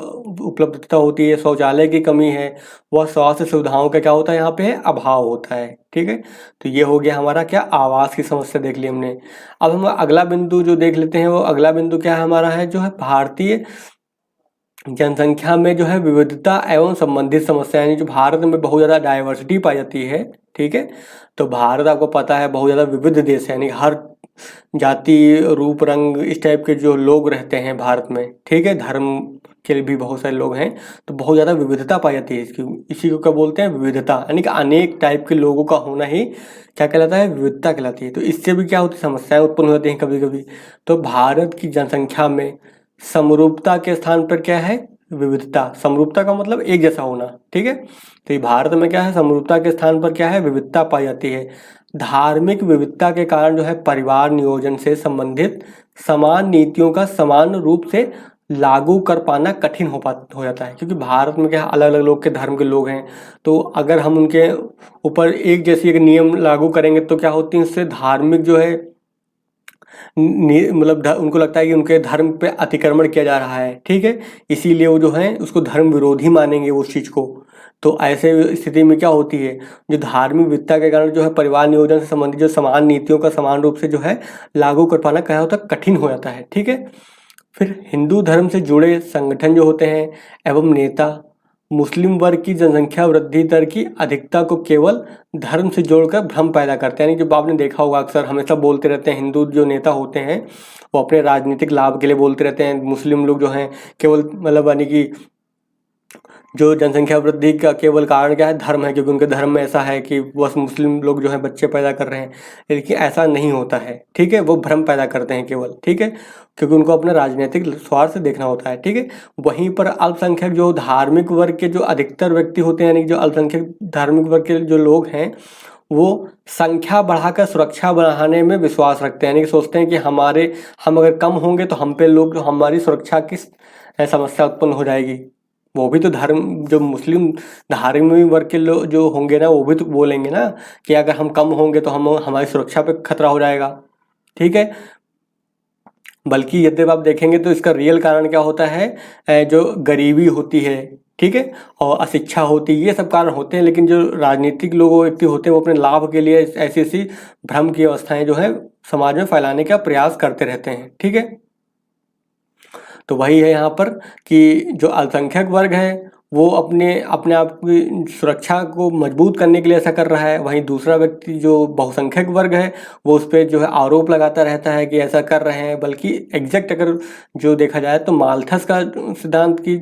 उपलब्धता होती है, शौचालय की कमी है, वह स्वास्थ्य सुविधाओं का क्या होता है यहाँ पे है, अभाव होता है। ठीक है, तो ये हो गया हमारा क्या, आवास की समस्या देख ली हमने। अब हम अगला बिंदु जो देख लेते हैं, वो अगला बिंदु क्या है हमारा, है जो है भारतीय जनसंख्या में जो है विविधता एवं संबंधित समस्याएं, जो भारत में बहुत ज़्यादा डाइवर्सिटी पाई जाती है। ठीक है, तो भारत आपको पता है बहुत ज़्यादा विविध देश है, यानी हर जाति, रूप, रंग, इस टाइप के जो लोग रहते हैं भारत में। ठीक है, धर्म के भी बहुत सारे लोग हैं, तो बहुत ज़्यादा विविधता पाई जाती है इसकी। इसी को क्या बोलते हैं, विविधता, यानी कि अनेक टाइप के लोगों का होना ही क्या कहलाता है, विविधता कहलाती है। तो इससे भी क्या होती है, समस्याएं उत्पन्न होती हैं कभी कभी। तो भारत की जनसंख्या में समरूपता के स्थान पर क्या है, विविधता। समरूपता का मतलब एक जैसा होना। ठीक है, तो ये भारत में क्या है, समरूपता के स्थान पर क्या है, विविधता पाई जाती है। धार्मिक विविधता के कारण जो है परिवार नियोजन से संबंधित समान नीतियों का समान रूप से लागू कर पाना कठिन हो जाता है, क्योंकि भारत में क्या अलग अलग लोग के धर्म के लोग हैं, तो अगर हम उनके ऊपर एक जैसी एक नियम लागू करेंगे तो क्या होती है, उससे धार्मिक जो है मतलब उनको लगता है कि उनके धर्म पे अतिक्रमण किया जा रहा है। ठीक है, इसीलिए वो जो है उसको धर्म विरोधी मानेंगे उस चीज़ को। तो ऐसे स्थिति में क्या होती है, जो धार्मिक विविधता के कारण जो है परिवार नियोजन से संबंधित जो समान नीतियों का समान रूप से जो है लागू कर पाना क्या होता है, कठिन हो जाता है। ठीक है, फिर हिंदू धर्म से जुड़े संगठन जो होते हैं एवं नेता मुस्लिम वर्ग की जनसंख्या वृद्धि दर की अधिकता को केवल धर्म से जोड़कर भ्रम पैदा करते हैं। यानी जो आपने देखा होगा अक्सर हमेशा बोलते रहते हैं, हिंदू जो नेता होते हैं वो अपने राजनीतिक लाभ के लिए बोलते रहते हैं, मुस्लिम लोग जो हैं केवल मतलब यानी कि जो जनसंख्या वृद्धि का केवल कारण क्या है, धर्म है, क्योंकि उनके धर्म में ऐसा है कि बस मुस्लिम लोग जो है बच्चे पैदा कर रहे हैं, लेकिन ऐसा नहीं होता है। ठीक है, वो भ्रम पैदा करते हैं केवल। ठीक है, क्योंकि उनको अपना राजनीतिक स्वार्थ से देखना होता है। ठीक है, वहीं पर अल्पसंख्यक जो धार्मिक वर्ग के जो अधिकतर व्यक्ति होते हैं, यानी जो अल्पसंख्यक धार्मिक वर्ग के जो लोग हैं, वो संख्या बढ़ाकर सुरक्षा बढ़ाने में विश्वास रखते हैं, यानी कि सोचते हैं कि हम अगर कम होंगे तो हम पे लोग हमारी सुरक्षा की समस्या उत्पन्न हो जाएगी। वो भी तो धर्म, जो मुस्लिम धार्मिक वर्ग के लोग जो होंगे ना, वो भी तो बोलेंगे ना कि अगर हम कम होंगे तो हम हमारी सुरक्षा पे खतरा हो जाएगा। ठीक है, बल्कि यदि आप देखेंगे तो इसका रियल कारण क्या होता है, जो गरीबी होती है, ठीक है, और अशिक्षा होती है, ये सब कारण होते हैं। लेकिन जो राजनीतिक लोग व्यक्ति होते हैं वो अपने लाभ के लिए ऐसी ऐसी भ्रम की अवस्थाएं जो है समाज में फैलाने का प्रयास करते रहते हैं। ठीक है, तो वही है यहाँ पर कि जो अल्पसंख्यक वर्ग है वो अपने अपने आप की सुरक्षा को मजबूत करने के लिए ऐसा कर रहा है, वहीं दूसरा व्यक्ति जो बहुसंख्यक वर्ग है वो उस पर जो है आरोप लगाता रहता है कि ऐसा कर रहे हैं। बल्कि एग्जैक्ट अगर जो देखा जाए तो माल्थस का सिद्धांत की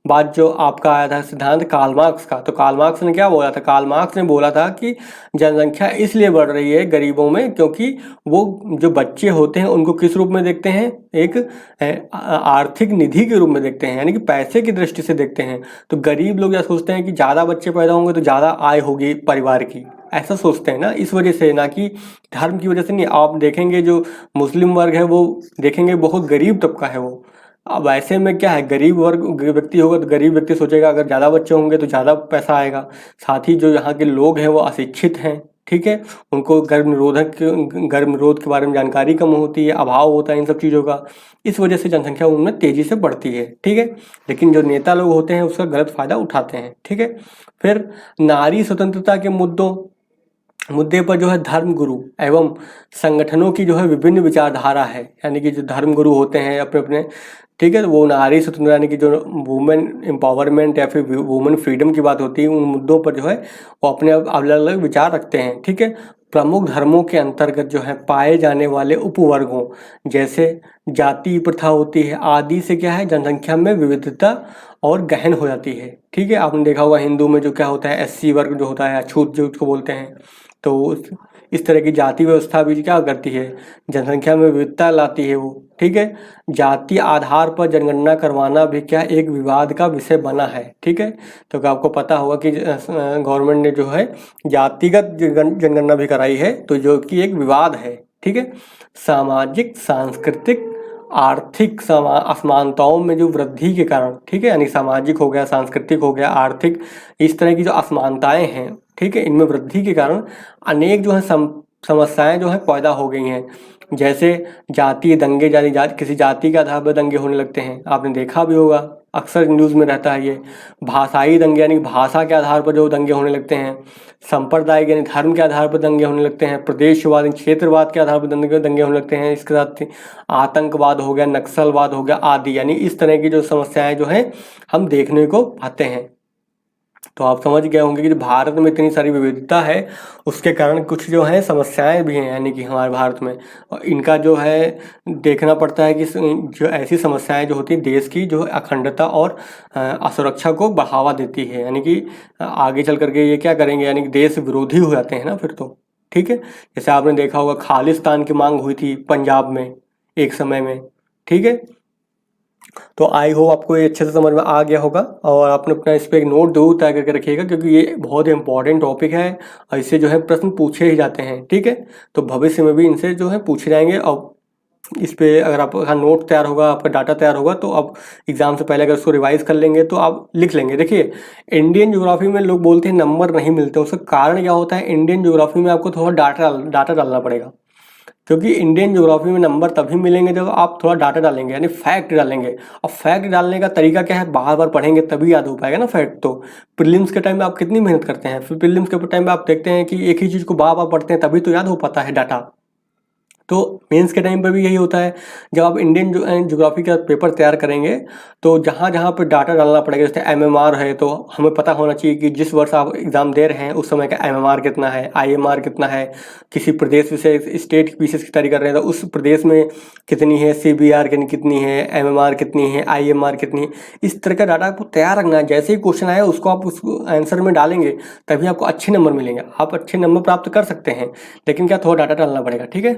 बात जो आपका आया था, सिद्धांत कार्ल मार्क्स का, तो कार्ल मार्क्स ने क्या बोला था, कार्ल मार्क्स ने बोला था कि जनसंख्या इसलिए बढ़ रही है गरीबों में क्योंकि वो जो बच्चे होते हैं उनको किस रूप में देखते हैं, एक आर्थिक निधि के रूप में देखते हैं, यानी कि पैसे की दृष्टि से देखते हैं। तो गरीब लोग क्या सोचते हैं कि ज़्यादा बच्चे पैदा होंगे तो ज़्यादा आय होगी परिवार की, ऐसा सोचते हैं ना, इस वजह से, ना कि धर्म की वजह से नहीं। आप देखेंगे जो मुस्लिम वर्ग है वो देखेंगे बहुत गरीब तबका है वो। अब ऐसे में क्या है, गरीब वर्ग व्यक्ति होगा तो गरीब व्यक्ति सोचेगा अगर ज़्यादा बच्चे होंगे तो ज़्यादा पैसा आएगा। साथ ही जो यहाँ के लोग हैं वो अशिक्षित हैं, ठीक है, उनको गर्भ निरोध के बारे में जानकारी कम होती है, अभाव होता है इन सब चीज़ों का। इस वजह से जनसंख्या उनमें तेज़ी से बढ़ती है। ठीक है, लेकिन जो नेता लोग होते हैं उसका गलत फायदा उठाते हैं। ठीक है, फिर नारी स्वतंत्रता के मुद्दे पर जो है धर्म गुरु एवं संगठनों की जो है विभिन्न विचारधारा है, यानी कि जो धर्म गुरु होते हैं अपने अपने, ठीक है, वो नारी स्वतंत्रता यानी कि जो वुमेन एम्पावरमेंट या फिर वुमेन फ्रीडम की बात होती है, उन मुद्दों पर जो है वो अपने अलग अलग विचार रखते हैं। ठीक है, प्रमुख धर्मों के अंतर्गत जो है पाए जाने वाले उपवर्गों जैसे जाति प्रथा होती है आदि से क्या है जनसंख्या में विविधता और गहन हो जाती है। ठीक है, आपने देखा होगा हिंदू में जो क्या होता है, एससी वर्ग जो होता है, अछूत जो उसको बोलते हैं, तो इस तरह की जाति व्यवस्था भी क्या करती है, जनसंख्या में विविधता लाती है वो। ठीक है, जाति आधार पर जनगणना करवाना भी क्या एक विवाद का विषय बना है। ठीक है, तो क्या आपको पता होगा कि गवर्नमेंट ने जो है जातिगत जनगणना भी कराई है, तो जो कि एक विवाद है। ठीक है, सामाजिक, सांस्कृतिक, आर्थिक असमानताओं में जो वृद्धि के कारण, ठीक है, यानी सामाजिक हो गया, सांस्कृतिक हो गया, आर्थिक, इस तरह की जो असमानताएं हैं, ठीक है, इनमें वृद्धि के कारण अनेक जो है समस्याएं जो है पैदा हो गई हैं। जैसे जातीय दंगे, किसी जाति के आधार पर दंगे होने लगते हैं, आपने देखा भी होगा, अक्सर न्यूज़ में रहता है ये। भाषाई दंगे, यानी भाषा के आधार पर जो दंगे होने लगते हैं। सांप्रदायिक, यानी धर्म के आधार पर दंगे होने लगते हैं। प्रदेशवाद, क्षेत्रवाद के आधार पर दंगे होने लगते हैं। इसके साथ आतंकवाद हो गया, नक्सलवाद हो गया आदि, यानी इस तरह की जो समस्याएं जो हैं हम देखने को पाते हैं। तो आप समझ गए होंगे कि जो भारत में इतनी सारी विविधता है, उसके कारण कुछ जो है समस्याएं भी हैं, यानी कि हमारे भारत में, और इनका जो है देखना पड़ता है कि जो ऐसी समस्याएं जो होती हैं देश की जो अखंडता और असुरक्षा को बढ़ावा देती है, यानी कि आगे चल करके ये क्या करेंगे, यानी कि देश विरोधी हो जाते हैं ना फिर तो। ठीक है, जैसे आपने देखा होगा खालिस्तान की मांग हुई थी पंजाब में एक समय में। ठीक है, तो आई होप आपको ये अच्छे से समझ में आ गया होगा, और आपने अपना इस पर एक नोट जरूर तय करके रखिएगा, क्योंकि ये बहुत इंपॉर्टेंट टॉपिक है और इससे जो है प्रश्न पूछे ही जाते हैं। ठीक है, तो भविष्य में भी इनसे जो है पूछे जाएंगे, और इस पे अगर आपका नोट तैयार होगा, आपका डाटा तैयार होगा, तो आप एग्जाम से पहले अगर उसको रिवाइज कर लेंगे तो आप लिख लेंगे। देखिए, इंडियन ज्योग्राफी में लोग बोलते हैं नंबर नहीं मिलते, उसका कारण क्या होता है, इंडियन ज्योग्राफी में आपको थोड़ा डाटा डालना पड़ेगा, क्योंकि इंडियन ज्योग्राफी में नंबर तभी मिलेंगे जब आप थोड़ा डाटा डालेंगे, यानी फैक्ट डालेंगे। और फैक्ट डालने का तरीका क्या है, बार बार पढ़ेंगे तभी याद हो पाएगा ना फैक्ट। तो प्रीलिम्स के टाइम में आप कितनी मेहनत करते हैं, फिर प्रीलिम्स के टाइम में आप देखते हैं कि एक ही चीज़ को बार बार पढ़ते हैं, तभी तो याद हो पाता है डाटा। तो मेंस के टाइम पर भी यही होता है, जब आप इंडियन ज्योग्राफी का पेपर तैयार करेंगे तो जहाँ जहाँ पे डाटा डालना पड़ेगा, जैसे एमएमआर है, तो हमें पता होना चाहिए कि जिस वर्ष आप एग्ज़ाम दे रहे हैं उस समय का एमएमआर कितना है, आईएमआर कितना है। किसी प्रदेश विशेष स्टेट विशेष की तैयारी कर रहे हैं तो उस प्रदेश में कितनी है, सीबीआर कितनी है, एमएमआर कितनी है, आईएमआर कितनी है। इस तरह का डाटा आपको तैयार रखना है, जैसे ही क्वेश्चन आया उसको आप उस आंसर में डालेंगे, तभी आपको अच्छे नंबर मिलेंगे, आप अच्छे नंबर प्राप्त कर सकते हैं। लेकिन क्या, थोड़ा डाटा डालना पड़ेगा। ठीक है,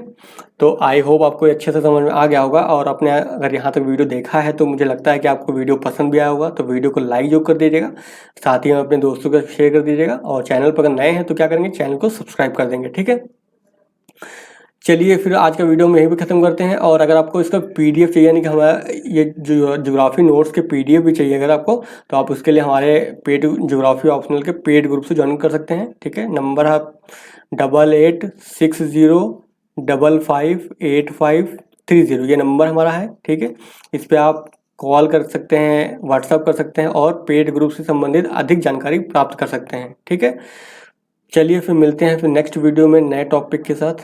तो आई होप आपको अच्छे से समझ में आ गया होगा, और आपने अगर यहाँ तक वीडियो देखा है तो मुझे लगता है कि आपको वीडियो पसंद भी आया होगा, तो वीडियो को लाइक जो कर दीजिएगा, साथ ही में अपने दोस्तों को शेयर कर दीजिएगा, और चैनल पर अगर नए हैं तो क्या करेंगे, चैनल को सब्सक्राइब कर देंगे। ठीक है, चलिए फिर आज का वीडियो में यहीं पे ख़त्म करते हैं। और अगर आपको इसका पीडीएफ चाहिए, यानी कि हमारा ये जो ज्योग्राफी नोट्स के पीडीएफ भी चाहिए अगर आपको, तो आप उसके लिए हमारे पेड ज्योग्राफी ऑप्शनल के पेड ग्रुप से ज्वाइन कर सकते हैं। ठीक है, नंबर आप 8860558530, ये नंबर हमारा है। ठीक है, इस पर आप कॉल कर सकते हैं, व्हाट्सअप कर सकते हैं, और पेड ग्रुप से संबंधित अधिक जानकारी प्राप्त कर सकते हैं। ठीक है, चलिए फिर मिलते हैं फिर नेक्स्ट वीडियो में नए टॉपिक के साथ।